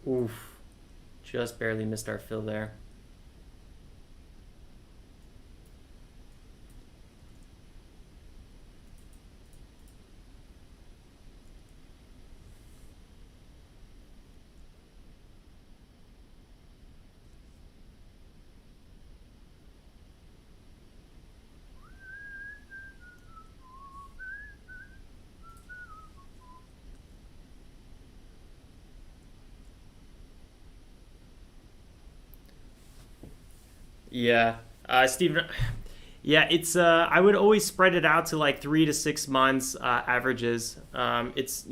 Oof. Just barely missed our fill there. Yeah. Steven, yeah, it's I would always spread it out to like 3 to 6 months averages. It's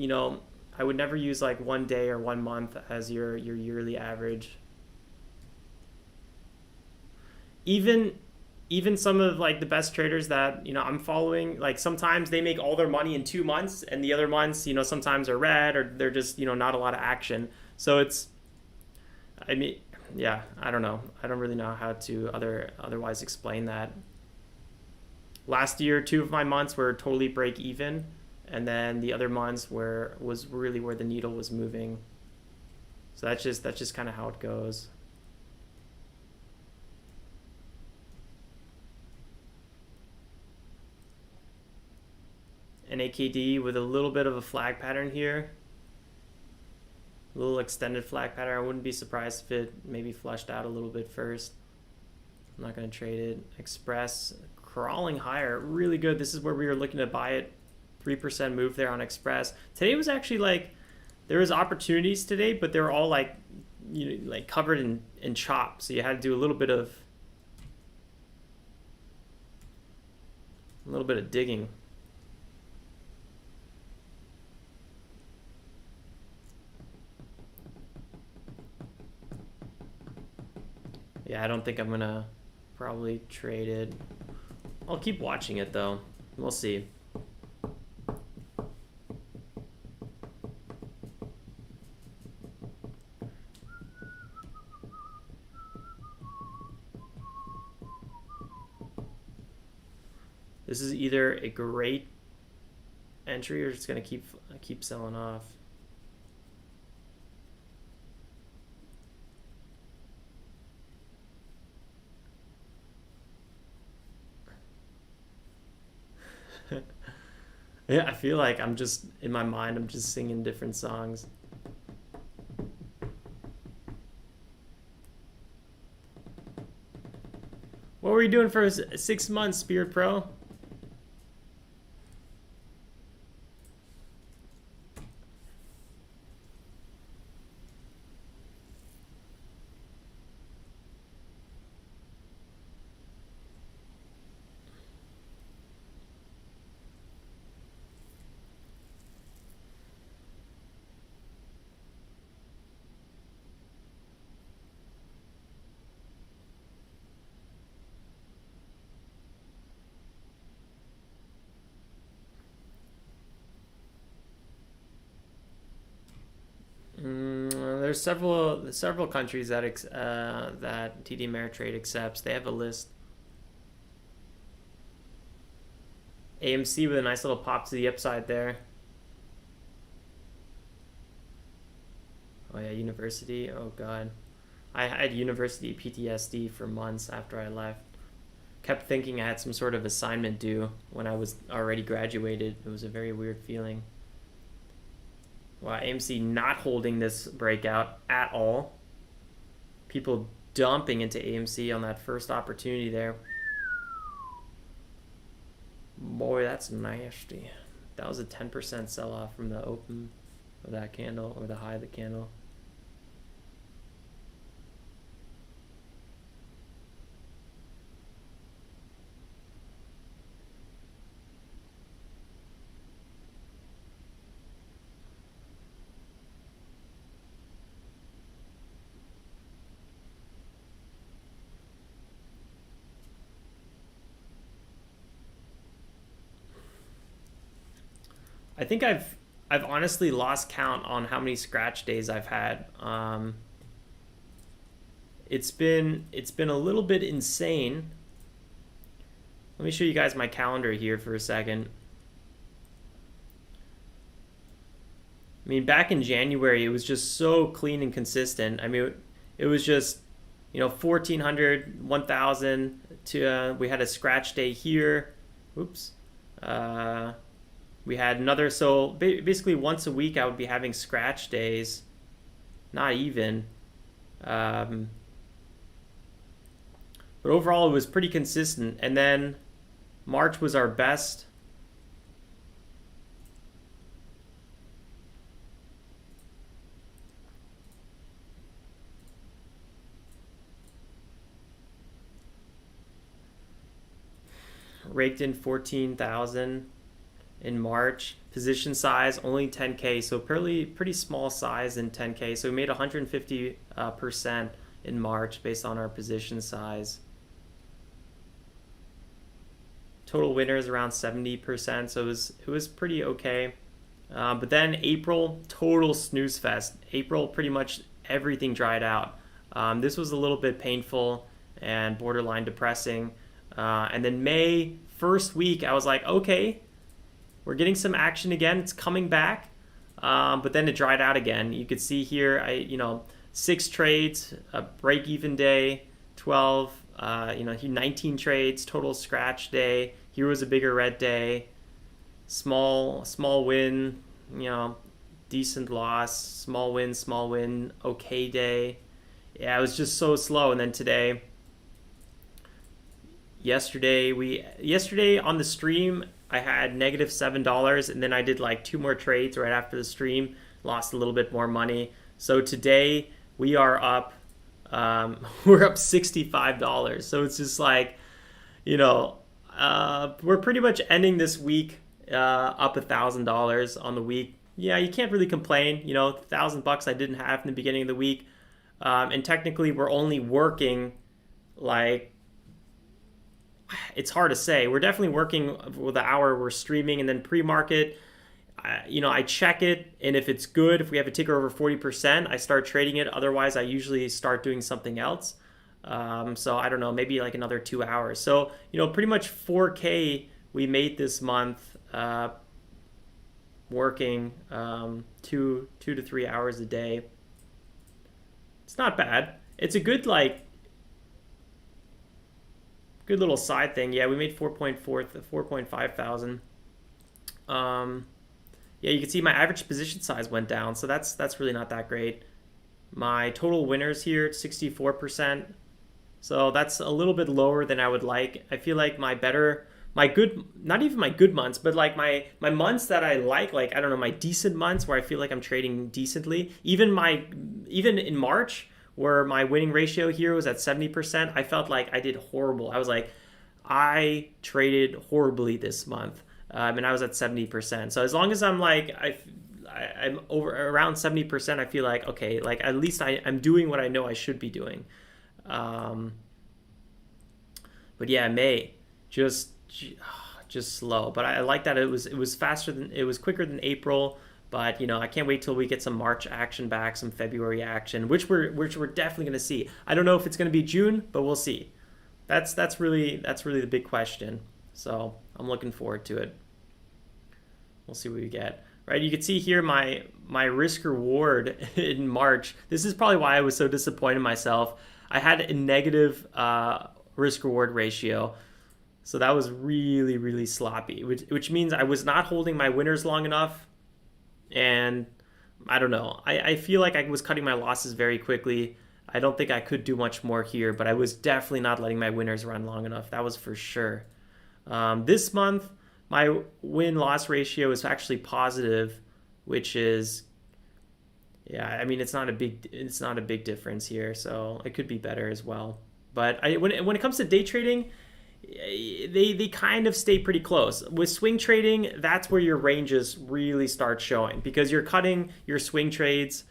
I would never use like 1 day or 1 month as your yearly average. Even even some of like the best traders that I'm following, like sometimes they make all their money in 2 months, and the other months sometimes are red or they're just not a lot of action. So it's, I mean, yeah, I don't know. I don't really know how to otherwise explain that. Last year, 2 of my months were totally break even, and then the other months was really where the needle was moving. So that's just kind of how it goes. NAKD with a little bit of a flag pattern here. A little extended flag pattern. I wouldn't be surprised if it maybe flushed out a little bit first. I'm not going to trade it. Express crawling higher. Really good. This is where we were looking to buy it. 3% move there on Express. Today was actually like, there was opportunities today, but they were all like, like covered in chop. So you had to do a little bit of digging. Yeah, I don't think I'm gonna probably trade it. I'll keep watching it though. We'll see. This is either a great entry or it's gonna keep selling off. Yeah, I feel like I'm just in my mind. I'm just singing different songs. What were you doing for 6 months, Spirit Pro? There's several countries that that TD Ameritrade accepts. They have a list. AMC with a nice little pop to the upside there. Oh yeah, university. Oh god, I had university PTSD for months after I left. Kept thinking I had some sort of assignment due when I was already graduated. It was a very weird feeling. Wow, AMC not holding this breakout at all. People dumping into AMC on that first opportunity there. Boy, that's nasty. That was a 10% sell-off from the open of that candle, or the high of the candle. I think I've honestly lost count on how many scratch days I've had. It's been a little bit insane. Let me show you guys my calendar here for a second. I mean, back in January, it was just so clean and consistent. I mean, it was just 1,400, 1,000 to we had a scratch day here. Oops. We had another, so basically once a week I would be having scratch days, not even. But overall it was pretty consistent. And then March was our best. raked in 14,000 in March. Position size only 10K, so pretty small size in 10K. So we made 150% in March based on our position size. Total winners around 70%, so it was pretty okay. But then April, total snooze fest. April, pretty much everything dried out. This was a little bit painful and borderline depressing. And then May, first week, I was like, okay, we're getting some action again. It's coming back. But then it dried out again. You could see here, 6 trades, a break-even day, 12, 19 trades, total scratch day. Here was a bigger red day. Small win, decent loss, small win, okay day. Yeah, it was just so slow. And then today, yesterday on the stream, I had negative $7, and then I did like 2 more trades right after the stream, lost a little bit more money. So today we are up, we're up $65. So it's just like, we're pretty much ending this week up $1,000 on the week. Yeah, you can't really complain. $1,000 I didn't have in the beginning of the week, and technically we're only working like. It's hard to say. We're definitely working with the hour we're streaming, and then pre-market. I check it, and if it's good, if we have a ticker over 40%, I start trading it. Otherwise, I usually start doing something else. So I don't know, maybe like another 2 hours. So pretty much 4K we made this month, working 2 to 3 hours a day. It's not bad. It's a good good little side thing. Yeah, we made 4.5 thousand. Yeah, you can see my average position size went down, so that's really not that great. My total winners here, 64%. So that's a little bit lower than I would like. I feel like not even my good months, but like my months that I like, I don't know, my decent months where I feel like I'm trading decently. Even in March, where my winning ratio here was at 70%, I felt like I did horrible. I was like, I traded horribly this month, and I was at 70%. So as long as I'm I'm over around 70%, I feel like, okay, at least I'm doing what I know I should be doing. But yeah, May just slow. But I like that it was quicker than April. But I can't wait till we get some March action back, some February action, which we're definitely going to see. I don't know if it's going to be June, but we'll see. That's really the big question. So I'm looking forward to it. We'll see what we get. Right, you can see here my risk reward in March. This is probably why I was so disappointed in myself. I had a negative risk reward ratio. So that was really, really sloppy, which means I was not holding my winners long enough. And I don't know. I feel like I was cutting my losses very quickly. I don't think I could do much more here, but I was definitely not letting my winners run long enough. That was for sure. This month, my win-loss ratio is actually positive, which is, yeah, I mean, it's not a big difference here, so it could be better as well. But when it comes to day trading, they kind of stay pretty close. With swing trading, that's where your ranges really start showing, because you're cutting your swing trades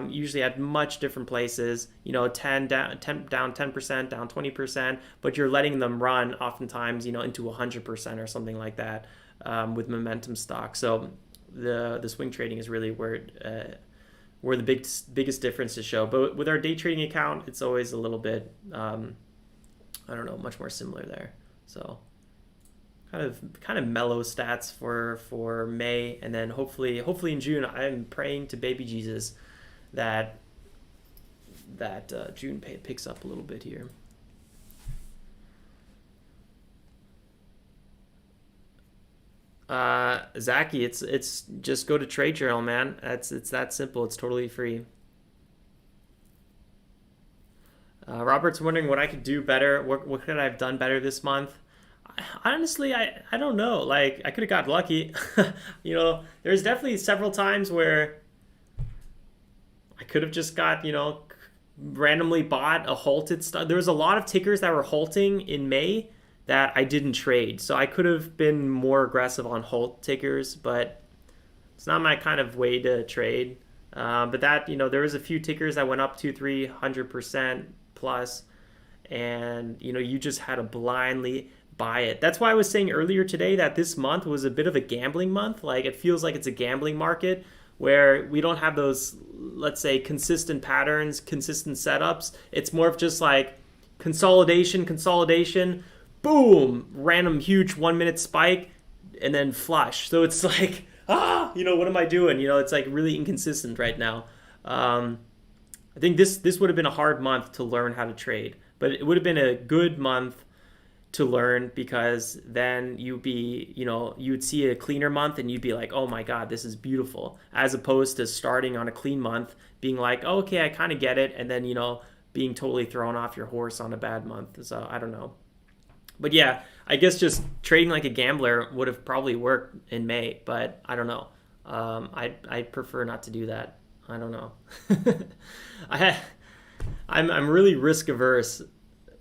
usually at much different places, 10 down 10%, down 20%, but you're letting them run oftentimes, into 100% or something like that, with momentum stock. So the swing trading is really where the biggest differences show. But with our day trading account, it's always a little bit, I don't know, much more similar there. So kind of mellow stats for May, and then hopefully in June, I'm praying to baby Jesus that June picks up a little bit here. Zaki, it's just go to Trade Journal, man. It's that simple. It's totally free. Robert's wondering what I could do better. What could I have done better this month? Honestly, I don't know. I could have got lucky. There's definitely several times where I could have just got, randomly bought a halted stock. There was a lot of tickers that were halting in May that I didn't trade. So I could have been more aggressive on hold tickers, but it's not my kind of way to trade. But that, there was a few tickers that went up 200-300% plus, and you just had to blindly buy it. That's why I was saying earlier today that this month was a bit of a gambling month. Like, it feels like it's a gambling market where we don't have those, let's say, consistent patterns, consistent setups. It's more of just like consolidation, boom, random huge 1 minute spike, and then flush. So it's like, what am I doing? It's like really inconsistent right now. I think this would have been a hard month to learn how to trade, but it would have been a good month to learn, because then you'd see a cleaner month and you'd be like, oh my God, this is beautiful, as opposed to starting on a clean month being like, oh, okay, I kind of get it, and then being totally thrown off your horse on a bad month. So I don't know. But yeah, I guess just trading like a gambler would have probably worked in May, but I don't know. I'd prefer not to do that. I don't know. I'm really risk averse,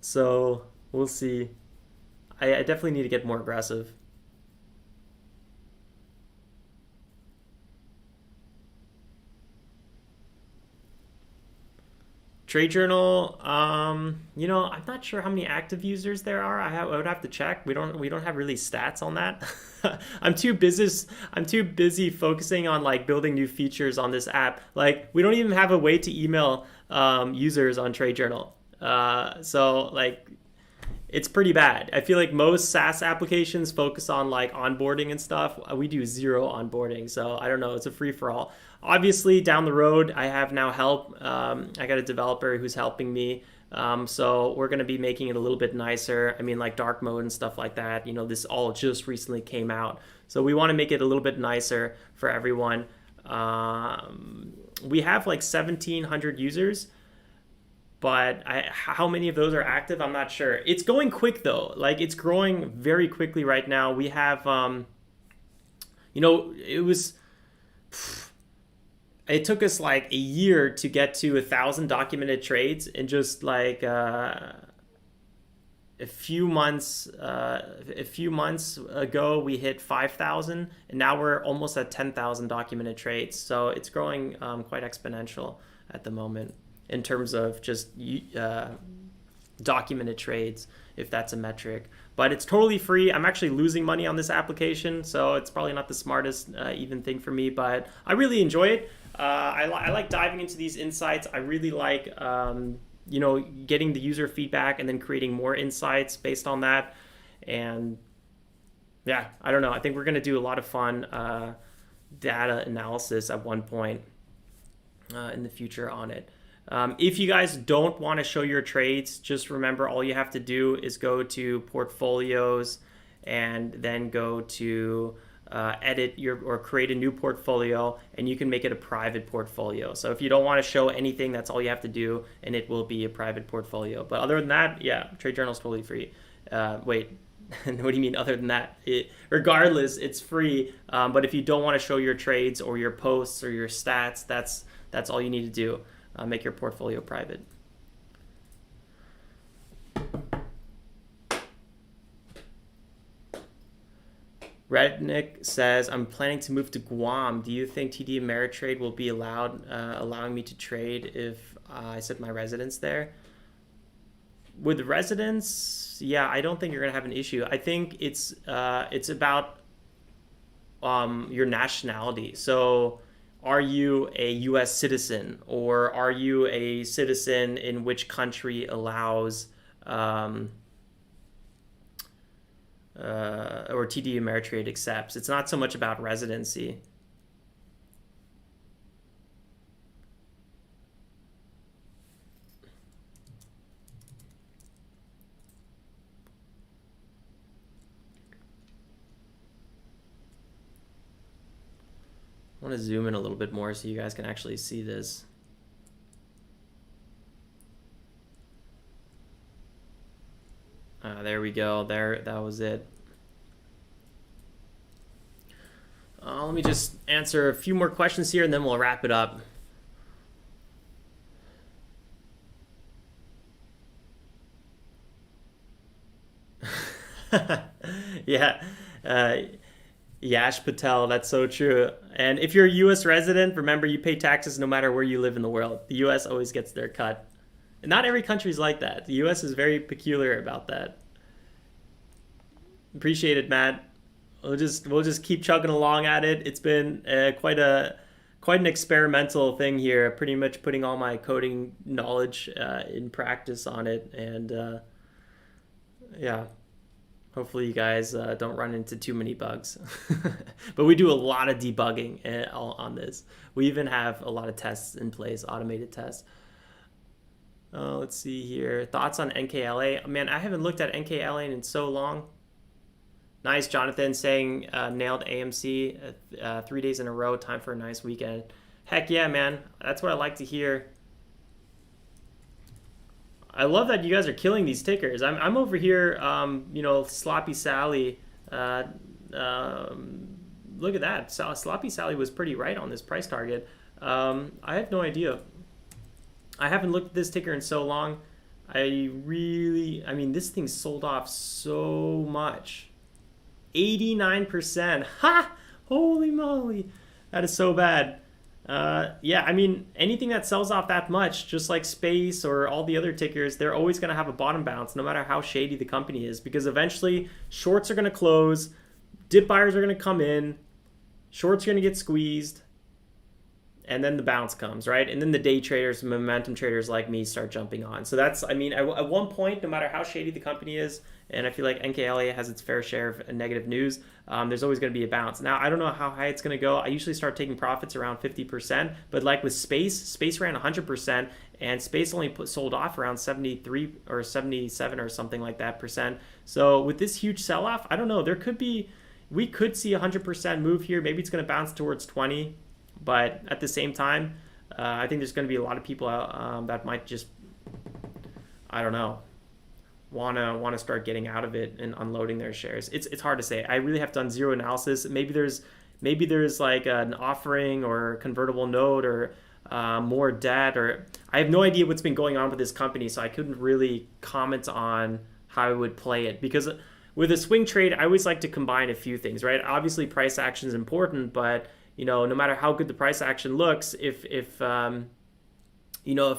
so we'll see. I definitely need to get more aggressive. Trade Journal, I'm not sure how many active users there are. I would have to check. We don't have really stats on that. I'm too busy focusing on like building new features on this app. Like, we don't even have a way to email users on Trade Journal. So like, it's pretty bad. I feel like most SaaS applications focus on like onboarding and stuff. We do zero onboarding, so I don't know. It's a free for all. Obviously, down the road, I have now help. I got a developer who's helping me. So we're going to be making it a little bit nicer. I mean, like dark mode and stuff like that. This all just recently came out. So we want to make it a little bit nicer for everyone. We have like 1,700 users. But how many of those are active? I'm not sure. It's going quick though. Like, it's growing very quickly right now. We have, it took us like a year to get to 1,000 documented trades, and just like a few months ago we hit 5,000, and now we're almost at 10,000 documented trades. So it's growing quite exponential at the moment, in terms of just documented trades, if that's a metric. But it's totally free. I'm actually losing money on this application, so it's probably not the smartest even thing for me, but I really enjoy it. I like diving into these insights. I really like getting the user feedback and then creating more insights based on that. And yeah, I don't know. I think we're going to do a lot of fun data analysis at one point in the future on it. If you guys don't want to show your trades, just remember all you have to do is go to portfolios and then go to edit or create a new portfolio, and you can make it a private portfolio. So if you don't want to show anything, that's all you have to do, and it will be a private portfolio. But other than that, yeah, Trade Journal is totally free. Wait, what do you mean other than that? Regardless, it's free. But if you don't want to show your trades or your posts or your stats, that's all you need to do. Make your portfolio private. Rednick says, I'm planning to move to Guam. Do you think TD Ameritrade will be allowing me to trade if I set my residence there? With residence, yeah, I don't think you're going to have an issue. I think it's about your nationality. So are you a U.S. citizen, or are you a citizen in which country allows or TD Ameritrade accepts? It's not so much about residency. I want to zoom in a little bit more so you guys can actually see this. There we go. There, that was it. Let me just answer a few more questions here, and then we'll wrap it up. Yeah. Uh, Yash Patel, that's so true. And if you're a U.S. resident, remember you pay taxes no matter where you live in the world. The U.S. always gets their cut. And not every country's like that. The U.S. is very peculiar about that. Appreciate it, Matt. We'll just keep chugging along at it. It's been quite an experimental thing here. Pretty much putting all my coding knowledge in practice on it, and yeah. Hopefully you guys don't run into too many bugs. But we do a lot of debugging on this. We even have a lot of tests in place, automated tests. Let's see here. Thoughts on NKLA? Man, I haven't looked at NKLA in so long. Nice, Jonathan saying nailed AMC 3 days in a row. Time for a nice weekend. Heck yeah, man. That's what I like to hear. I love that you guys are killing these tickers. I'm over here, Sloppy Sally. Look at that. Sloppy Sally was pretty right on this price target. I have no idea. I haven't looked at this ticker in so long. This thing sold off so much. 89%. Ha! Holy moly. That is so bad. Anything that sells off that much, just like Space or all the other tickers, they're always going to have a bottom bounce no matter how shady the company is, because eventually shorts are going to close, dip buyers are going to come in, shorts are going to get squeezed, and then the bounce comes, right? And then the day traders, momentum traders like me start jumping on. So that's, at one point, no matter how shady the company is, and I feel like NKLA has its fair share of negative news, there's always going to be a bounce. Now, I don't know how high it's going to go. I usually start taking profits around 50%, but like with Space ran 100%, and Space only sold off around 73 or 77 or something like that percent. So with this huge sell-off, I don't know. We could see a 100% move here. Maybe it's going to bounce towards 20, but at the same time, I think there's going to be a lot of people that might just, I don't know, want to start getting out of it and unloading their shares. It's hard to say. I really have done zero analysis. Maybe there's like an offering or convertible note or more debt, or I have no idea what's been going on with this company, so I couldn't really comment on how I would play it, because with a swing trade, I always like to combine a few things, right? Obviously, price action is important, but no matter how good the price action looks, if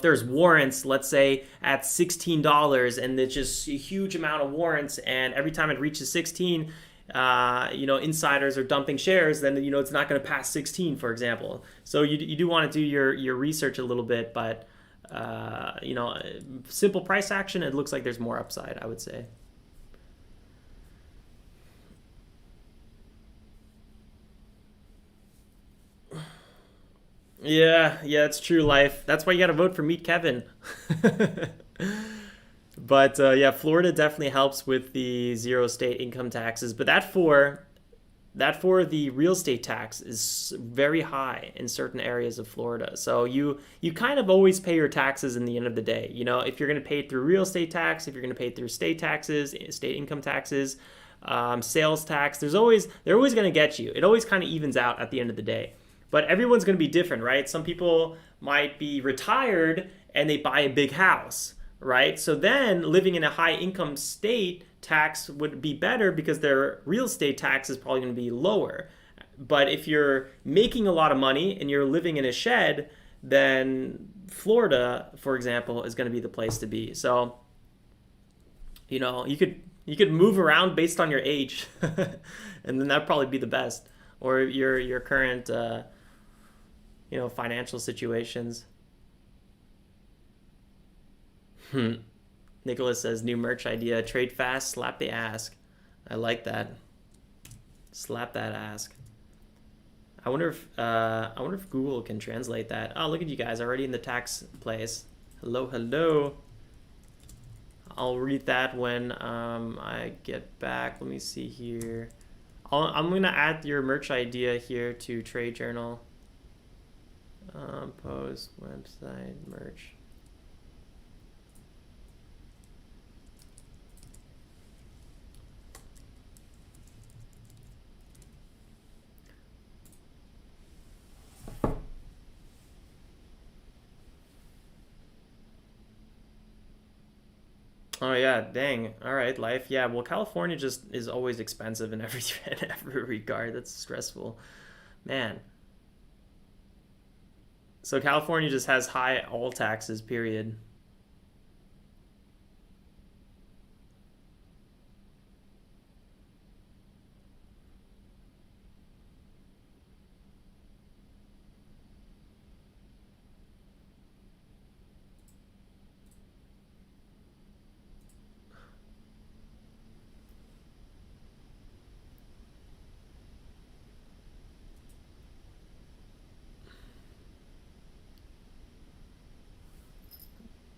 there's warrants, let's say at $16, and it's just a huge amount of warrants, and every time it reaches 16, insiders are dumping shares, then it's not going to pass 16, for example. So you do want to do your research a little bit, but simple price action, it looks like there's more upside, I would say. Yeah, it's true life. That's why you got to vote for Meet Kevin. But Florida definitely helps with the zero state income taxes. But that for the real estate tax is very high in certain areas of Florida. So you kind of always pay your taxes in the end of the day. If you're going to pay it through real estate tax, if you're going to pay it through state taxes, state income taxes, sales tax, they're always going to get you. It always kind of evens out at the end of the day. But everyone's going to be different, right? Some people might be retired and they buy a big house, right? So then living in a high income state, tax would be better because their real estate tax is probably going to be lower. But if you're making a lot of money and you're living in a shed, then Florida, for example, is going to be the place to be. So, you could move around based on your age, and then that'd probably be the best, or your current financial situations. Nicholas says, new merch idea, trade fast, slap the ask. I like that. Slap that ask. I wonder if Google can translate that. Oh, look at you guys already in the tax place. Hello. I'll read that when I get back. Let me see here. I'm gonna add your merch idea here to Trade Journal. Post website merch. Oh yeah, dang. All right, life. Yeah, well, California just is always expensive in every in every regard. That's stressful, man. So California just has high all taxes. Period.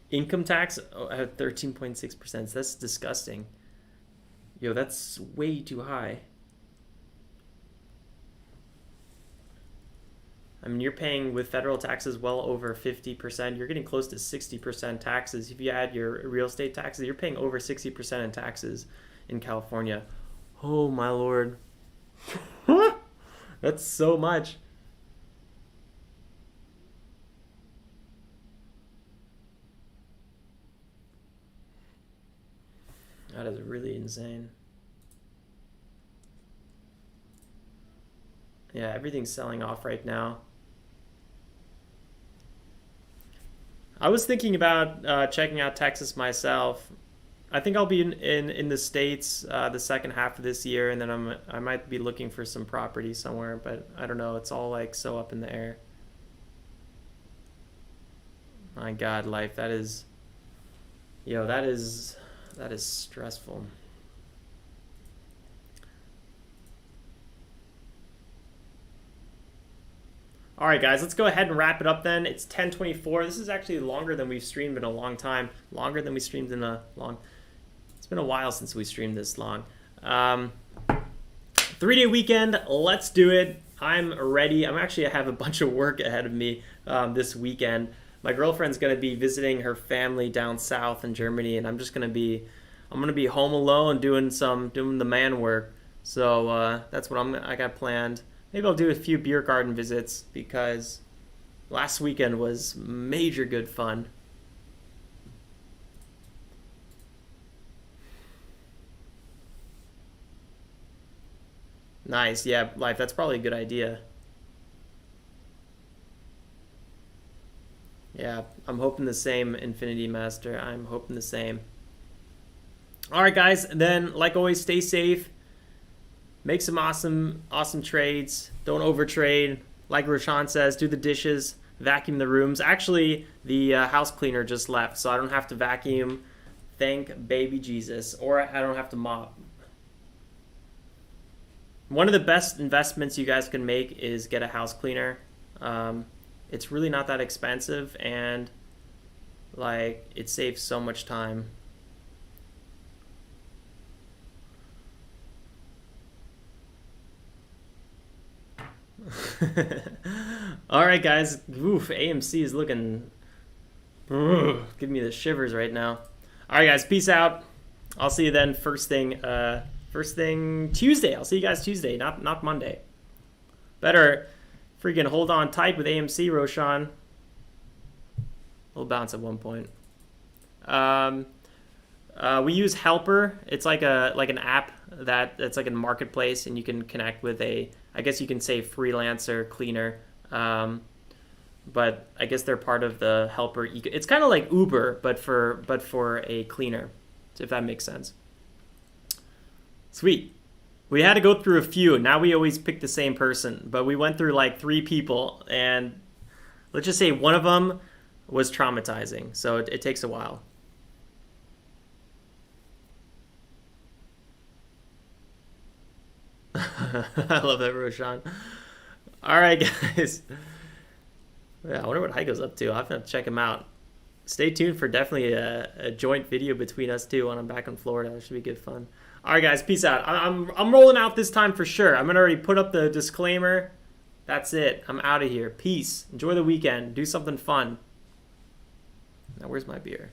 Income tax at 13.6%. That's disgusting. Yo, that's way too high. I mean, you're paying with federal taxes well over 50%. You're getting close to 60% taxes. If you add your real estate taxes, you're paying over 60% in taxes in California. Oh my lord. That's so much. That is really insane. Yeah, everything's selling off right now. I was thinking about checking out Texas myself. I think I'll be in the States the second half of this year, and then I might be looking for some property somewhere, but I don't know. It's all like so up in the air. My God, life. That is, yo, that is stressful. All right, guys, let's go ahead and wrap it up then. It's 10:24. This is actually longer than we've streamed in a long time. Longer than we streamed in a long... It's been a while since we streamed this long. 3-day weekend. Let's do it. I'm ready. I have a bunch of work ahead of me this weekend. My girlfriend's going to be visiting her family down south in Germany, and I'm going to be home alone doing the man work. So that's what I got planned. Maybe I'll do a few beer garden visits because last weekend was major good fun. Nice, yeah, life. That's probably a good idea. Yeah, I'm hoping the same, Infinity Master. I'm hoping the same. All right, guys. Then, like always, stay safe. Make some awesome trades. Don't overtrade. Like Roshan says, do the dishes, vacuum the rooms. Actually, the house cleaner just left, so I don't have to vacuum. Thank baby Jesus. Or I don't have to mop. One of the best investments you guys can make is get a house cleaner. It's really not that expensive, and like it saves so much time. All right, guys. Oof, AMC is looking... give me the shivers right now. All right, guys. Peace out. I'll see you then first thing Tuesday. I'll see you guys Tuesday, not Monday. Better freaking hold on tight with AMC, Roshan. We'll bounce at one point. We use Helper. It's like an app that's like a marketplace, and you can connect with I guess you can say freelancer cleaner, but I guess they're part of the Helper. It's kind of like Uber, but for a cleaner, if that makes sense. Sweet. We had to go through a few. Now we always pick the same person, but we went through like 3 people, and let's just say one of them was traumatizing, so it takes a while. I love that, Roshan. All right, guys. Yeah, I wonder what Heiko's up to. I'll have to check him out. Stay tuned for definitely a joint video between us two when I'm back in Florida. That should be good fun. All right, guys. Peace out. I'm rolling out this time for sure. I'm gonna already put up the disclaimer. That's it. I'm out of here. Peace. Enjoy the weekend. Do something fun. Now, where's my beer?